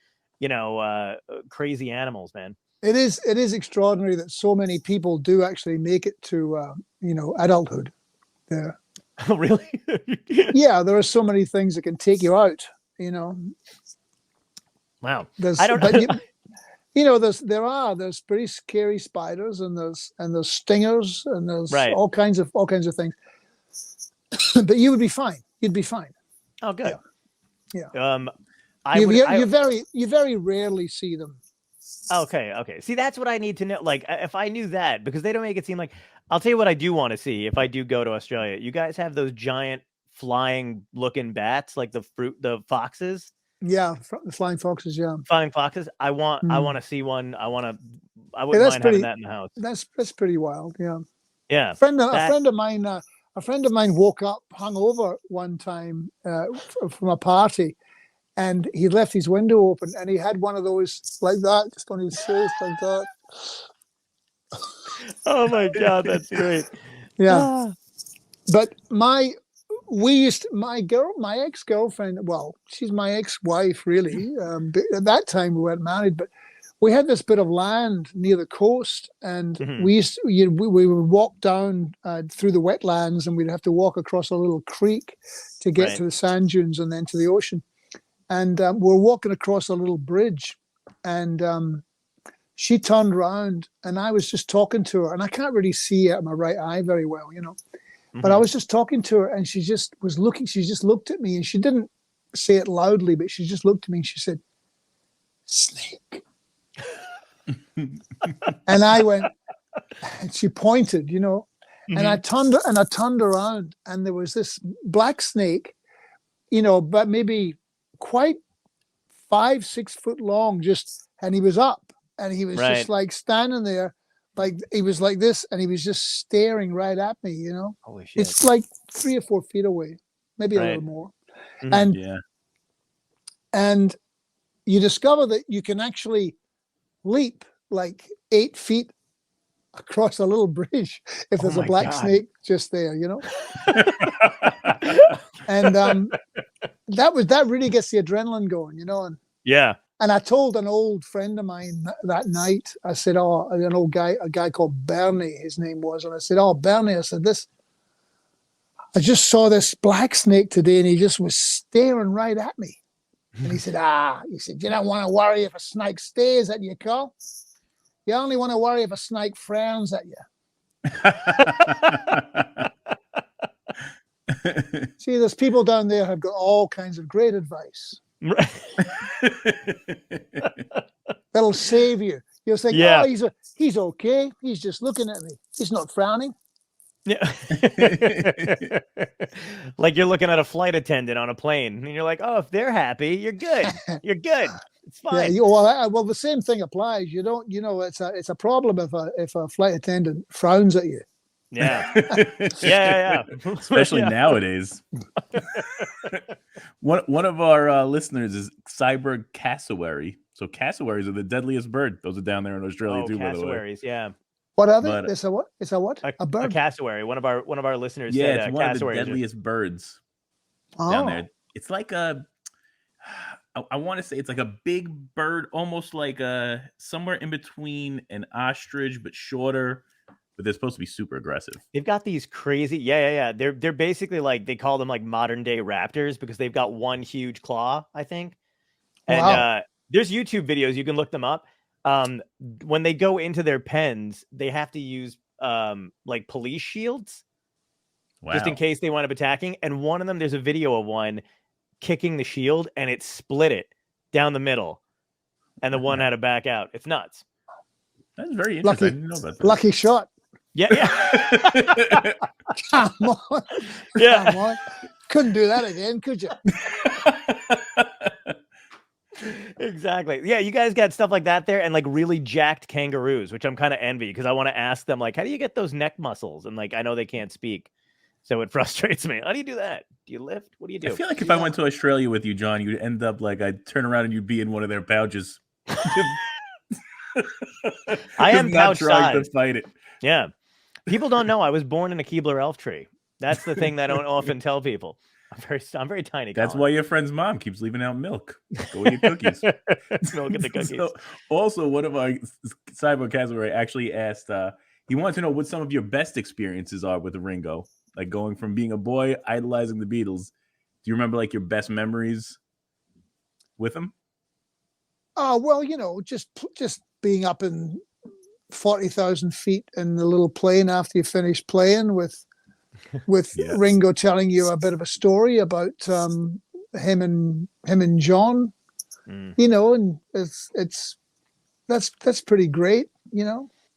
crazy animals, man. It is extraordinary that so many people do actually make it to adulthood there. Oh, really? Yeah, there are so many things that can take you out. Wow. There's pretty scary spiders, and there's stingers, and there's all kinds of things. But you would be fine. You'd be fine. Oh, good. Yeah. You very rarely see them. Okay. See, that's what I need to know. Like, if I knew that, because they don't make it seem like. I'll tell you what I do want to see if I do go to Australia. You guys have those giant flying-looking bats, like the foxes. Yeah, the flying foxes. Yeah, flying foxes. I want to see one. I wouldn't mind having that in the house. That's pretty wild. Yeah. Yeah. A friend of mine woke up hungover one time from a party, and he left his window open, and he had one of those like that just on his face like that. Oh my God, that's great. Yeah. But my ex-girlfriend, well, she's my ex-wife really. At that time we weren't married, but we had this bit of land near the coast, and we would walk down through the wetlands, and we'd have to walk across a little creek to get to the sand dunes and then to the ocean. And we're walking across a little bridge, and she turned around, and I was just talking to her, and I can't really see out of my right eye very well, but I was just talking to her, and she just was looking. She just looked at me, and she didn't say it loudly, but she just looked at me, and she said, "Snake." And I went, and she pointed, and I turned around, and there was this black snake, but maybe quite 5-6 foot long, and he was up, and he was just like standing there, like he was like this, and he was just staring right at me. Holy shit. It's like 3 or 4 feet away, maybe a little more. And you discover that you can actually leap like 8 feet across a little bridge if there's a black snake just there, and that really gets the adrenaline going, and and I told an old friend of mine that night, I said, a guy called Bernie, his name was, and I said, Bernie, I said, I just saw this black snake today, and he just was staring right at me. And he said, you don't want to worry if a snake stares at you, Carl. You only want to worry if a snake frowns at you. See, there's people down there who've got all kinds of great advice. That'll save you. You'll say, he's okay. He's just looking at me. He's not frowning. Yeah. Like you're looking at a flight attendant on a plane, and you're like, if they're happy, you're good. You're good. It's fine. Yeah, well, the same thing applies. You don't, it's a problem if a flight attendant frowns at you. Yeah. Yeah. Especially nowadays. One of our listeners is Cyber Cassowary. So cassowaries are the deadliest bird. Those are down there in Australia too, by the way. Cassowaries, yeah. What are they? It's a what? It's a what? A bird. A cassowary. One of our listeners said it's one of the deadliest birds down there. it's like a, I want to say it's like a big bird, almost like somewhere in between an ostrich, but shorter. But they're supposed to be super aggressive. They've got these crazy, yeah. They're basically like, they call them like modern day raptors because they've got one huge claw, I think. And Wow. There's YouTube videos, you can look them up. When they go into their pens, they have to use like police shields, just in case they wind up attacking. And one of them, there's a video of one kicking the shield, and it split it down the middle, and the one had to back out. It's nuts. That's very interesting. I didn't know about that. Lucky shot. Yeah. Come on. Yeah. Come on. Couldn't do that again, could you? Exactly. Yeah, you guys got stuff like that there, and like really jacked kangaroos, which I'm kind of envy because I want to ask them, like, how do you get those neck muscles? And like, I know they can't speak, so it frustrates me. How do you do that? Do you lift? What do you do? I feel like if I went to Australia with you, John, you'd end up like I'd turn around and you'd be in one of their pouches. I am pouch trying to fight it. Yeah. People don't know I was born in a Keebler elf tree. That's the thing that I don't often tell people. I'm very tiny. That's Colin. why your friend's mom keeps leaving out milk. Go eat cookies. Milk and the cookies. So, also, one of our cyber category actually asked, he wanted to know what some of your best experiences are with Ringo, like going from being a boy idolizing the Beatles. Do you remember like your best memories with him? Well, just being up in 40,000 feet in the little plane after you finish playing with yes. Ringo telling you a bit of a story about him and John, and that's pretty great,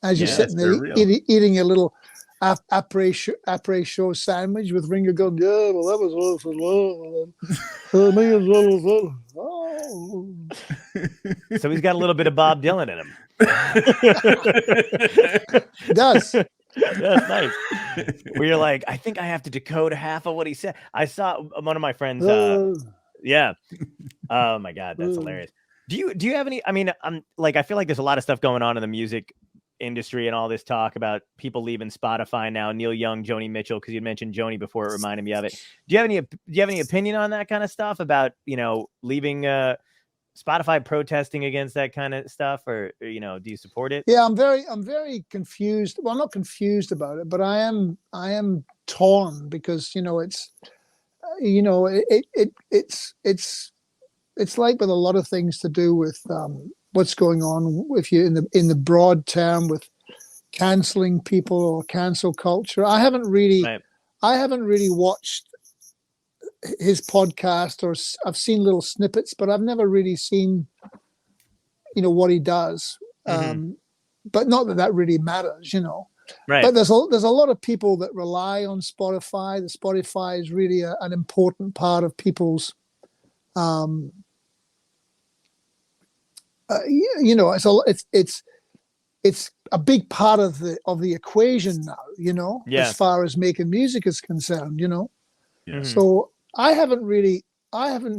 as you're sitting there eating a little après show sandwich with Ringo going, yeah, well, that was So he's got a little bit of Bob Dylan in him. It does. That's nice. Where you're like, I think I have to decode half of what he said. I saw one of my friends. Yeah. Oh my God, that's hilarious. Do you have any? I mean, I feel like there's a lot of stuff going on in the music industry and all this talk about people leaving Spotify now. Neil Young, Joni Mitchell, because you mentioned Joni before, it reminded me of it. Do you have any opinion on that kind of stuff about leaving Spotify, protesting against that kind of stuff, or do you support it? Yeah, I'm very confused. Well, I'm not confused about it, but I am torn because it's like with a lot of things to do with what's going on if you in the broad term with canceling people or cancel culture. I haven't really watched his podcast, or I've seen little snippets, but I've never really seen what he does. But not that really matters, Right. But there's a lot of people that rely on Spotify. The Spotify is really an important part of people's it's a big part of the equation now, as far as making music is concerned, So I haven't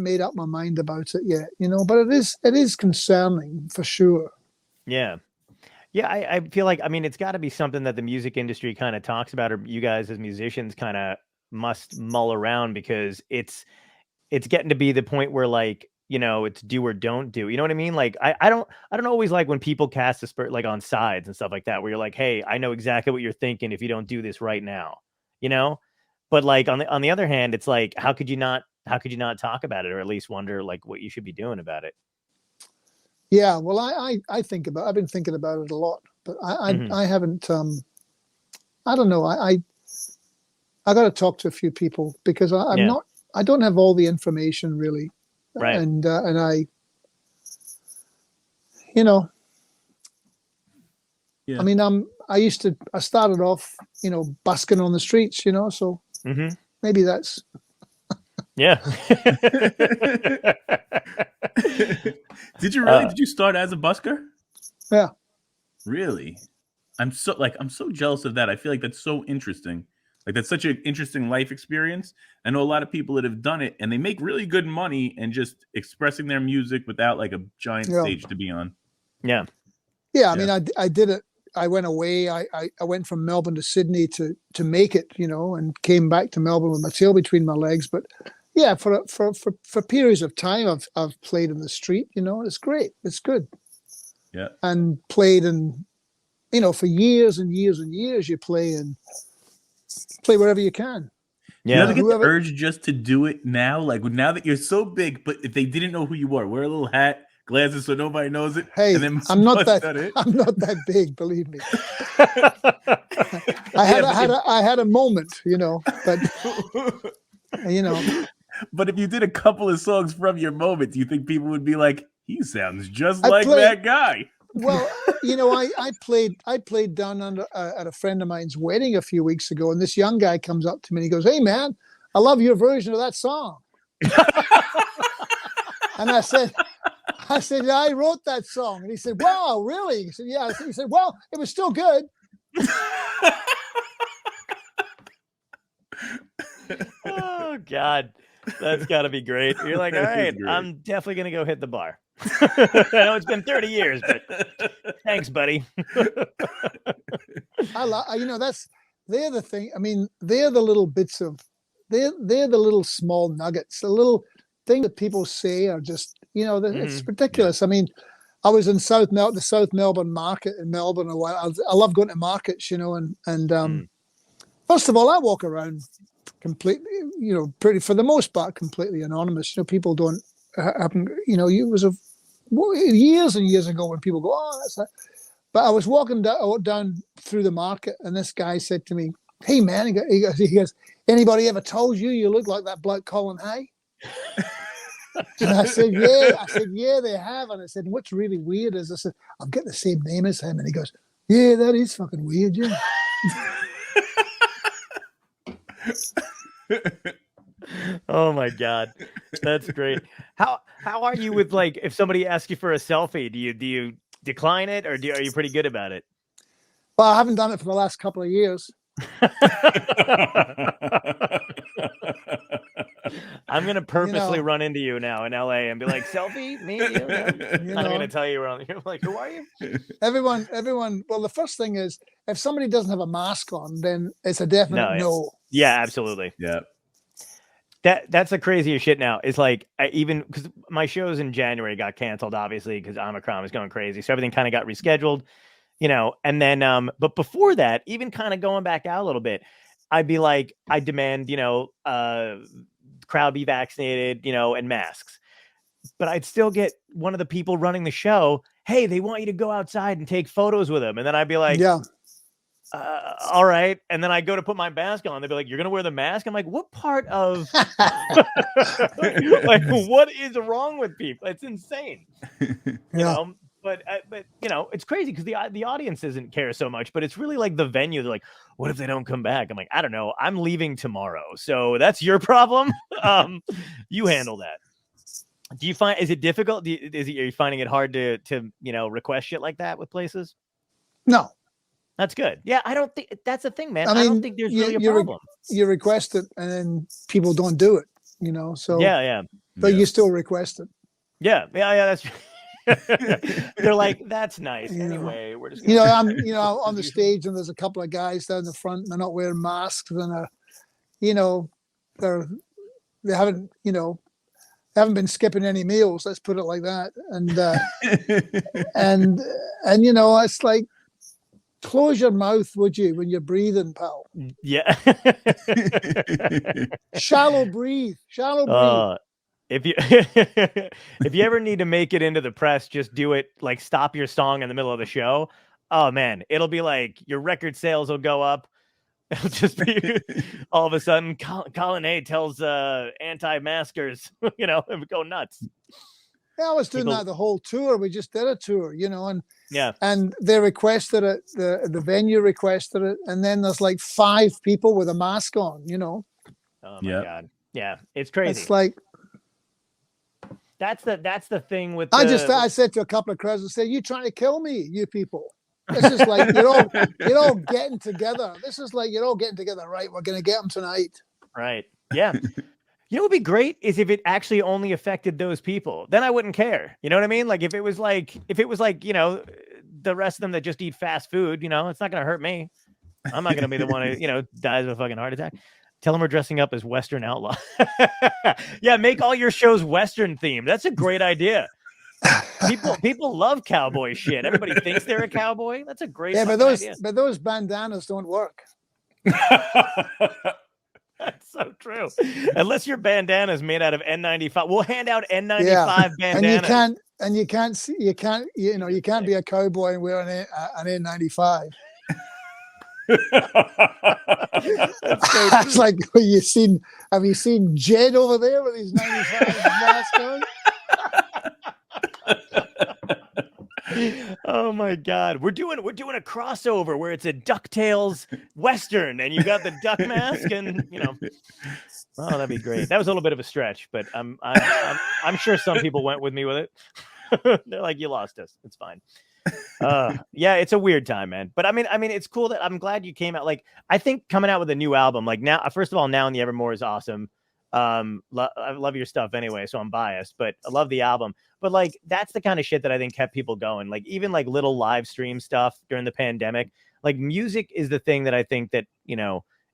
made up my mind about it yet, but it is concerning for sure. Yeah. Yeah, I feel like, it's got to be something that the music industry kind of talks about, or you guys as musicians kind of must mull around, because it's getting to be the point where it's do or don't do. You know what I mean? Like, I don't always like when people cast a spurt like on sides and stuff like that, where you're like, hey, I know exactly what you're thinking if you don't do this right now, But like on the other hand, it's like, how could you not talk about it, or at least wonder like what you should be doing about it? Yeah, well, I've been thinking about it a lot, but I haven't. I don't know. I got to talk to a few people because I don't have all the information really, right? And I, I started off, busking on the streets, so maybe that's. Yeah. Did you really? Did you start as a busker? Yeah. Really? I'm so jealous of that. I feel like that's so interesting. Like, that's such an interesting life experience. I know a lot of people that have done it, and they make really good money and just expressing their music without like a giant stage to be on. Yeah. Yeah. I mean, I did it. I went away. I went from Melbourne to Sydney to make it, and came back to Melbourne with my tail between my legs. But yeah, for periods of time, I've played in the street. You know, it's great. It's good. Yeah. And played in, you know, for years and years and years. You play wherever you can. Yeah. You ever get the urge just to do it now? Like now that you're so big, but if they didn't know who you are, wear a little hat, glasses so nobody knows it. Hey, and then I'm not that big, believe me. I had a moment, you know, but you know. But if you did a couple of songs from your moment, do you think people would be like, he sounds just like that guy? Well, you know, I played down under at a friend of mine's wedding a few weeks ago, and this young guy comes up to me and he goes, "Hey man, I love your version of that song." And I said, yeah, I wrote that song. And he said, "Wow, really?" He said, "Yeah." He said, "Well, it was still good." Oh God, that's got to be great. You're like, all right, I'm definitely gonna go hit the bar. I know it's been 30 years, but thanks, buddy. You know, they're the thing. I mean, they're the little bits of, they're the little small nuggets, the little thing that people say are just, you know, it's ridiculous. Yeah. I mean, I was in the South Melbourne market in Melbourne a while. I love going to markets, you know, and first of all, I walk around completely, you know, for the most part, completely anonymous. You know, people don't happen, you know, it was years and years ago when people go, "Oh, that's that." But I was walking down through the market, and this guy said to me, "Hey man," he goes, "Anybody ever told you look like that bloke Colin Hay?" And I said, "Yeah." I said, "Yeah, they have." And I said, "What's really weird is," I said, "I've got the same name as him." And he goes, "Yeah, that is fucking weird, yeah." Oh my God, that's great. How are you with, like, if somebody asks you for a selfie, do you decline it, or are you pretty good about it? Well, I haven't done it for the last couple of years. I'm gonna purposely run into you now in LA and be like, "Selfie, me." I'm not gonna tell you around. You're like, "Who are you?" Everyone. Well, the first thing is, if somebody doesn't have a mask on, then it's a definite no. Yeah, absolutely. Yeah. That's the craziest shit now. It's like, even because my shows in January got canceled, obviously, because Omicron was going crazy. So everything kind of got rescheduled, you know, and then, but before that, even kind of going back out a little bit, I'd be like, I demand, you know, crowd be vaccinated, you know, and masks. But I'd still get one of the people running the show, "Hey, they want you to go outside and take photos with them." And then I'd be like, "Yeah. All right." And then I go to put my mask on. They'd be like, "You're going to wear the mask?" I'm like, what part of, like, what is wrong with people? It's insane. You know, but you know, it's crazy because the audience doesn't care so much, but it's really like the venue. They're like, "What if they don't come back?" I'm like, "I don't know. I'm leaving tomorrow. So that's your problem. You handle that." Do you find, is it difficult? Are you finding it hard to, you know, request shit like that with places? No. That's good. Yeah, I don't think that's the thing, man. I don't think there's really a problem. You request it and then people don't do it, you know. So yeah. But you still request it. Yeah. That's they're like, "That's nice." Anyway, we're just gonna... I'm on the stage and there's a couple of guys down the front and they're not wearing masks and you know, they haven't been skipping any meals, let's put it like that. And and you know, it's like, close your mouth, would you, when you're breathing, pal? Yeah. Shallow breathe. If you ever need to make it into the press, just do it. Like, stop your song in the middle of the show. Oh man, it'll be like your record sales will go up. It'll just be all of a sudden Colin A tells anti-maskers, you know, and we go nuts. Yeah, I was doing that the whole tour. We just did a tour, you know, and yeah, and they requested it. The venue requested it, and then there's like 5 people with a mask on, you know. Oh my God, yeah, it's crazy. It's like, that's the thing with. I said to a couple of crowds, I said, "You trying to kill me, you people? This is like you're all getting together. This is like you're all getting together, right? We're gonna get them tonight." Right. Yeah. You know what would be great is if it actually only affected those people. Then I wouldn't care. You know what I mean? Like if it was like, you know, the rest of them that just eat fast food, you know, it's not going to hurt me. I'm not going to be the one who, you know, dies of a fucking heart attack. Tell them we're dressing up as Western outlaw. Yeah, make all your shows Western themed. That's a great idea. People love cowboy shit. Everybody thinks they're a cowboy. That's a great idea. But those bandanas don't work. That's so true. Unless your bandana is made out of N95, we'll hand out N95 bandanas. And you can't be a cowboy and wear an N95. That's like, have you seen Jed over there with his 95 mask on? Oh my God, we're doing a crossover where it's a DuckTales Western, and you got the duck mask, and oh, that'd be great. That was a little bit of a stretch, but I'm sure some people went with me with it. They're like, you lost us. It's fine. Yeah, it's a weird time, man. But I mean, it's cool that I'm glad you came out. Like, I think coming out with a new album, like now, first of all, Now in the Evermore is awesome. I love your stuff anyway, so I'm biased, but I love the album. But like, that's the kind of shit that I think kept people going. Like, even like little live stream stuff during the pandemic, like music is the thing that I think that,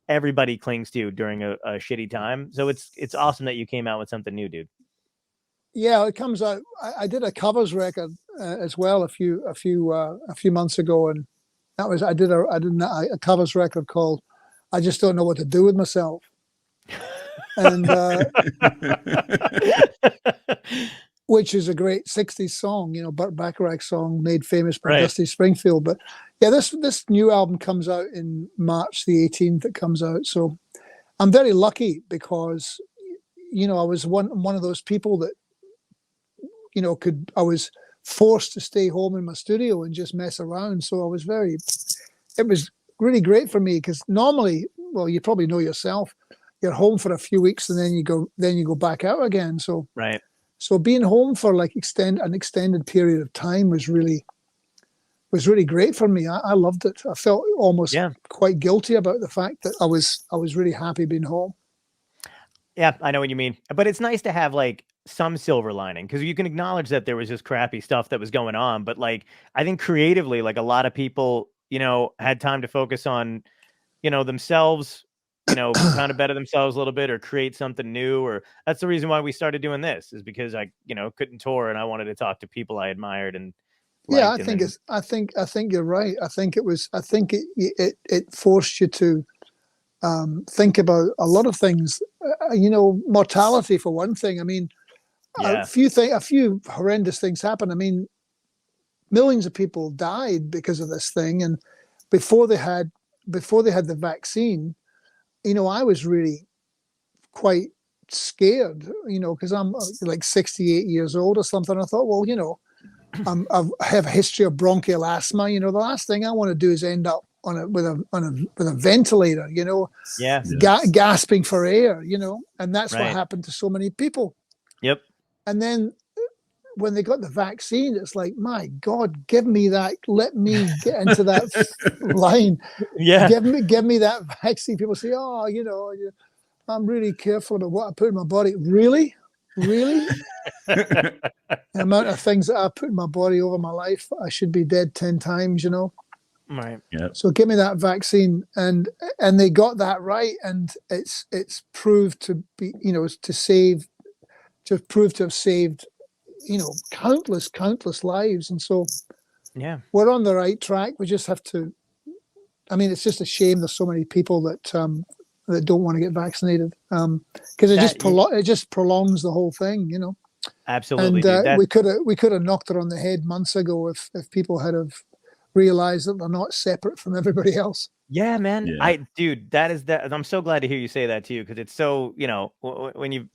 everybody clings to during a shitty time. So it's awesome that you came out with something new, dude. Yeah, it comes out. I did a covers record as well a few months ago, and that was I did a covers record called "I Just Don't Know What to Do with Myself," and which is a great '60s song, Burt Bacharach song made famous by Dusty Springfield. But yeah, this new album comes out in March the 18th. It comes out, so I'm very lucky because I was one of those people that. I was forced to stay home in my studio and just mess around. So it was really great for me because normally, well, you probably know yourself, you're home for a few weeks and then you go back out again. So, right. So being home for like an extended period of time was really great for me. I loved it. I felt almost quite guilty about the fact that I was really happy being home. Yeah, I know what you mean, but it's nice to have like some silver lining because you can acknowledge that there was just crappy stuff that was going on. But like, I think creatively, like a lot of people, had time to focus on, themselves, kind of better themselves a little bit or create something new. Or that's the reason why we started doing this is because I, couldn't tour and I wanted to talk to people I admired and. Yeah, I think you're right. I think it forced you to think about a lot of things. Mortality for one thing. I mean. Yeah. A few horrendous things happened. I mean, millions of people died because of this thing, and before they had the vaccine, I was really quite scared. Because I'm like 68 years old or something. I thought, well, I have a history of bronchial asthma. The last thing I want to do is end up with a ventilator. Gasping for air. And that's what happened to so many people. Yep. And then when they got the vaccine, it's like, my God, give me that. Let me get into that line. Yeah. Give me that vaccine. People say, oh, I'm really careful about what I put in my body. Really? The amount of things that I put in my body over my life, I should be dead 10 times, Right. Yeah. So give me that vaccine. And they got that right. And it's proved to be, to prove to have saved, countless lives. And so we're on the right track. We just have to, it's just a shame there's so many people that don't want to get vaccinated because it just prolongs the whole thing, Absolutely. And we could have knocked it on the head months ago if people had have realized that they're not separate from everybody else. Yeah, man. Yeah. I'm so glad to hear you say that too, because it's so, when you,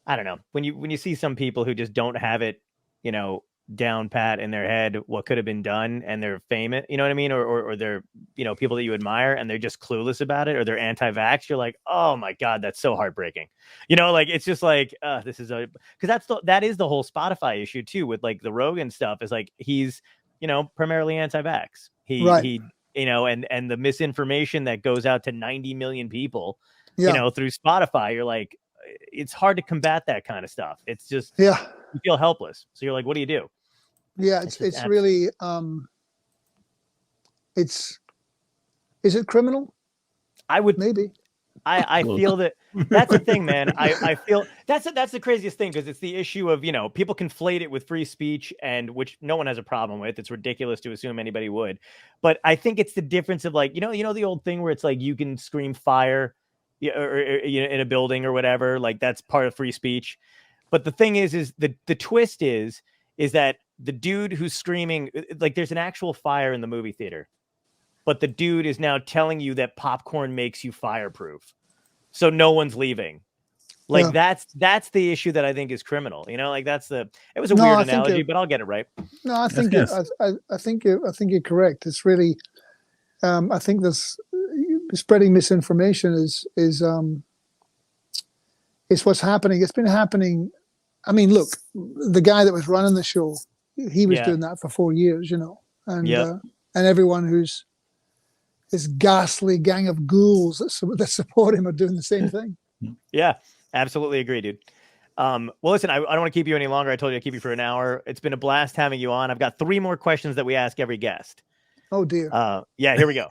I don't know, when you see some people who just don't have it, down pat in their head what could have been done and they're famous, you know what I mean? Or they're, people that you admire and they're just clueless about it or they're anti-vax. You're like, oh my God, that's so heartbreaking. It's just like, because that is the whole Spotify issue too, with like the Rogan stuff is like, he's, primarily anti-vax. He and the misinformation that goes out to 90 million people, through Spotify, you're like, it's hard to combat that kind of stuff. It's just, you feel helpless. So you're like, what do you do? Yeah. It's really, is it criminal? I would maybe. I feel that that's the thing, man. I feel that's the craziest thing, because it's the issue of, people conflate it with free speech, and which no one has a problem with. It's ridiculous to assume anybody would, but I think it's the difference of like, the old thing where it's like you can scream fire or in a building or whatever, like that's part of free speech. But the thing is the twist is that the dude who's screaming, like there's an actual fire in the movie theater, but the dude is now telling you that popcorn makes you fireproof, so no one's leaving. Like that's the issue that I think is criminal. Like it was a weird analogy, but I'll get it right. No, I think I think you're correct. It's really, I think this spreading misinformation is what's happening. It's been happening. I mean, look, the guy that was running the show, he was doing that for 4 years, and everyone who's this ghastly gang of ghouls that support him are doing the same thing. Yeah, absolutely agree, dude. Well, listen, I don't want to keep you any longer. I told you I'd keep you for an hour. It's been a blast having you on. I've got 3 more questions that we ask every guest. Oh dear. Yeah, here we go.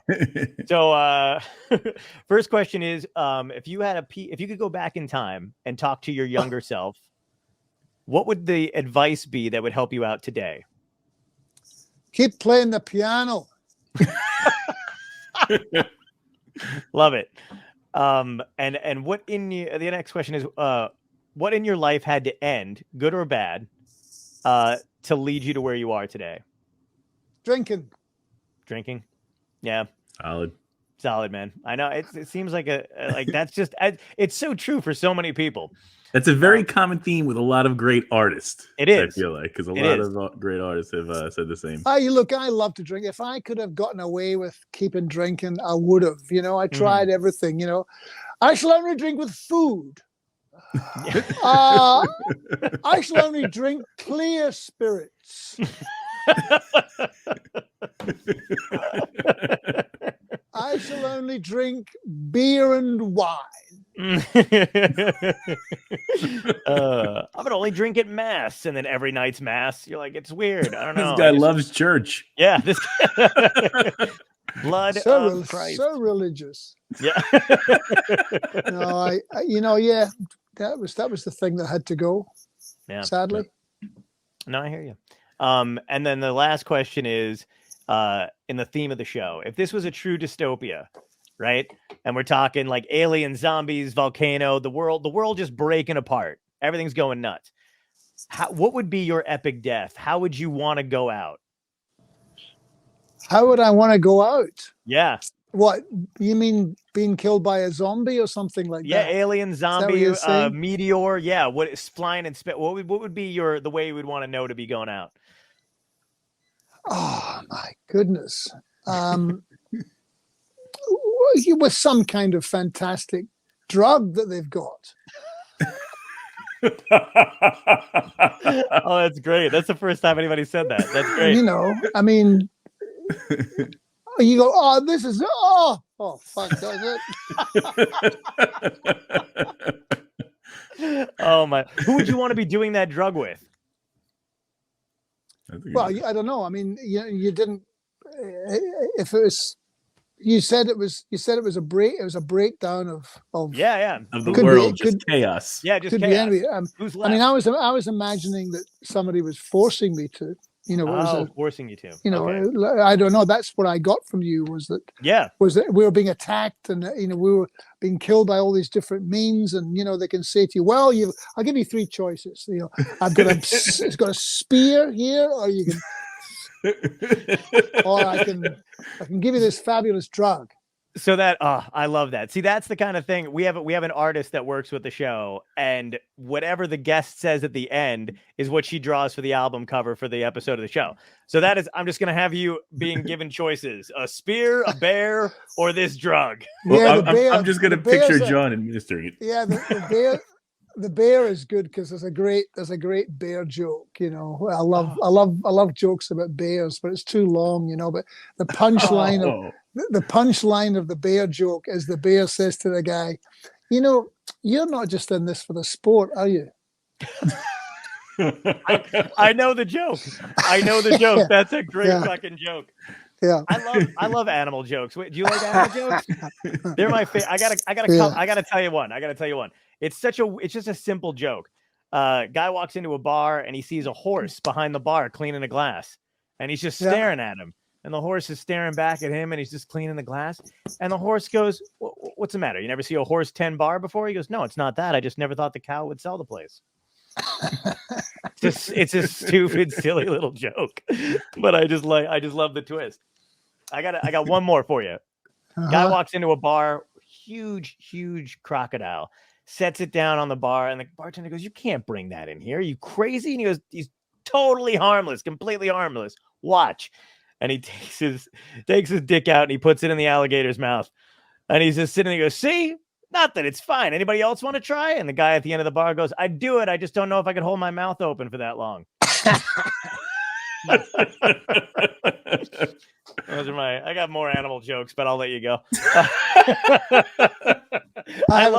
So, first question is, if you could go back in time and talk to your younger self, what would the advice be that would help you out today? Keep playing the piano. Love it. And what the next question is, what in your life had to end, good or bad, to lead you to where you are today? Drinking. Yeah. Solid, man. I know it seems like that's just, it's so true for so many people. That's a very common theme with a lot of great artists. It is. I feel like, because a lot of great artists have said the same. Look, I love to drink. If I could have gotten away with keeping drinking, I would have. I tried everything. I shall only drink with food. I shall only drink clear spirits. I shall only drink beer and wine. I'm gonna only drink at mass, and then every night's mass, you're like, it's weird. I don't know. This guy loves church. Yeah, this blood of Christ. So religious. Yeah. No, that was the thing that had to go. Yeah. Sadly. No, I hear you. And then the last question is, in the theme of the show, if this was a true dystopia, right? And we're talking like alien, zombies, volcano, the world just breaking apart. Everything's going nuts. What would be your epic death? How would you want to go out? How would I want to go out? Yeah. What, you mean being killed by a zombie or something like that? Yeah, alien, zombie, meteor. Yeah, what is flying and spit? What would be the way you would want to know to be going out? Oh my goodness. With some kind of fantastic drug that they've got. Oh, that's great. That's the first time anybody said that. That's great. I mean, you go, this is, fuck, does it? Oh my, who would you want to be doing that drug with? Well, I don't know. I mean, you didn't, if it was, you said it was a breakdown of of the world, just chaos. Yeah, just could chaos. Be Who's left? I mean, I was imagining that somebody was forcing me to, forcing you to. Okay. I don't know. That's what I got from you was that we were being attacked and we were being killed by all these different means, and they can say to you, well, I'll give you 3 choices. I've got it's got a spear here, or you can. Or I can give you this fabulous drug. So that I love that. See, that's the kind of thing we have an artist that works with the show, and whatever the guest says at the end is what she draws for the album cover for the episode of the show. So that is, I'm just gonna have you being given choices: a spear, a bear, or this drug. Well, I'm just gonna picture John administering it. Yeah, the bear. The bear is good because there's a great bear joke. I love jokes about bears, but it's too long. But the punchline of the bear joke is the bear says to the guy, "You're not just in this for the sport, are you?" I know the joke. That's a great fucking joke. Yeah. I love animal jokes. Wait, do you like animal jokes? They're my favorite. I gotta tell you one. It's just a simple joke. Guy walks into a bar and he sees a horse behind the bar cleaning a glass, and he's just staring at him. And the horse is staring back at him, and he's just cleaning the glass. And the horse goes, "What's the matter? You never see a horse 10 bar before?" He goes, "No, it's not that. I just never thought the cow would sell the place." It's a stupid, silly little joke, but I just love the twist. I got one more for you. Guy walks into a bar, huge crocodile, sets it down on the bar, and the bartender goes, "You can't bring that in here. Are you crazy?" And he goes, "He's totally harmless, completely harmless. Watch." And he takes his dick out and he puts it in the alligator's mouth. And he's just sitting there and goes, "See? Not that it's fine. Anybody else want to try?" And the guy at the end of the bar goes, "I'd do it. I just don't know if I could hold my mouth open for that long." Those are I got more animal jokes, but I'll let you go. I have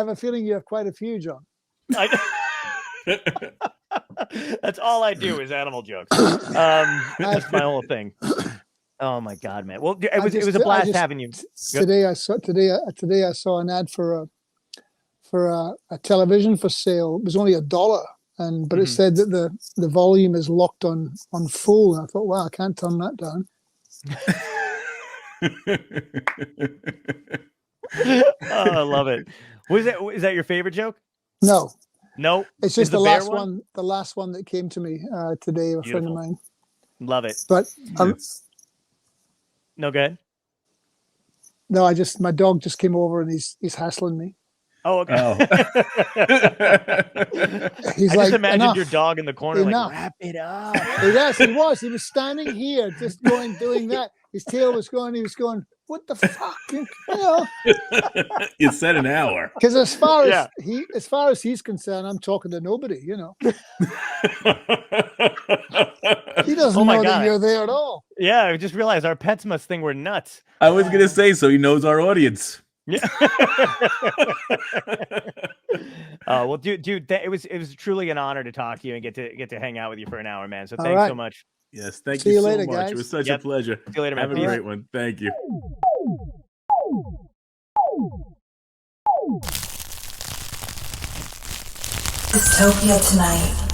a feeling you have quite a few, John. That's all I do is animal jokes. That's my whole thing. Oh my God, man! Well, it was a blast having you. Today I saw an ad for a television for sale. It was only $1, but it said that the volume is locked on full. And I thought, wow, I can't turn that down. Oh, I love it. Is that your favorite joke? No. No, it's just the last one. The last one that came to me today. A friend of mine. Love it. But no, go ahead. No, my dog just came over and he's hassling me. Oh, okay. He's just imagined your dog in the corner, like, wrap it up. Yes, he was. He was standing here, just doing that. His tail was going. He was going, "What the fuck?" You know. You said an hour. Because as far as he's concerned, I'm talking to nobody. You know. He doesn't know that you're there at all. Yeah, I just realized our pets must think we're nuts. I was gonna say, so he knows our audience. Yeah. Well, dude, it was truly an honor to talk to you and get to hang out with you for an hour, man. So thanks so much. Yes, thank you so later, much. Guys. It was such a pleasure. See you later, man. Have a great one. Thank you. Dystopia tonight.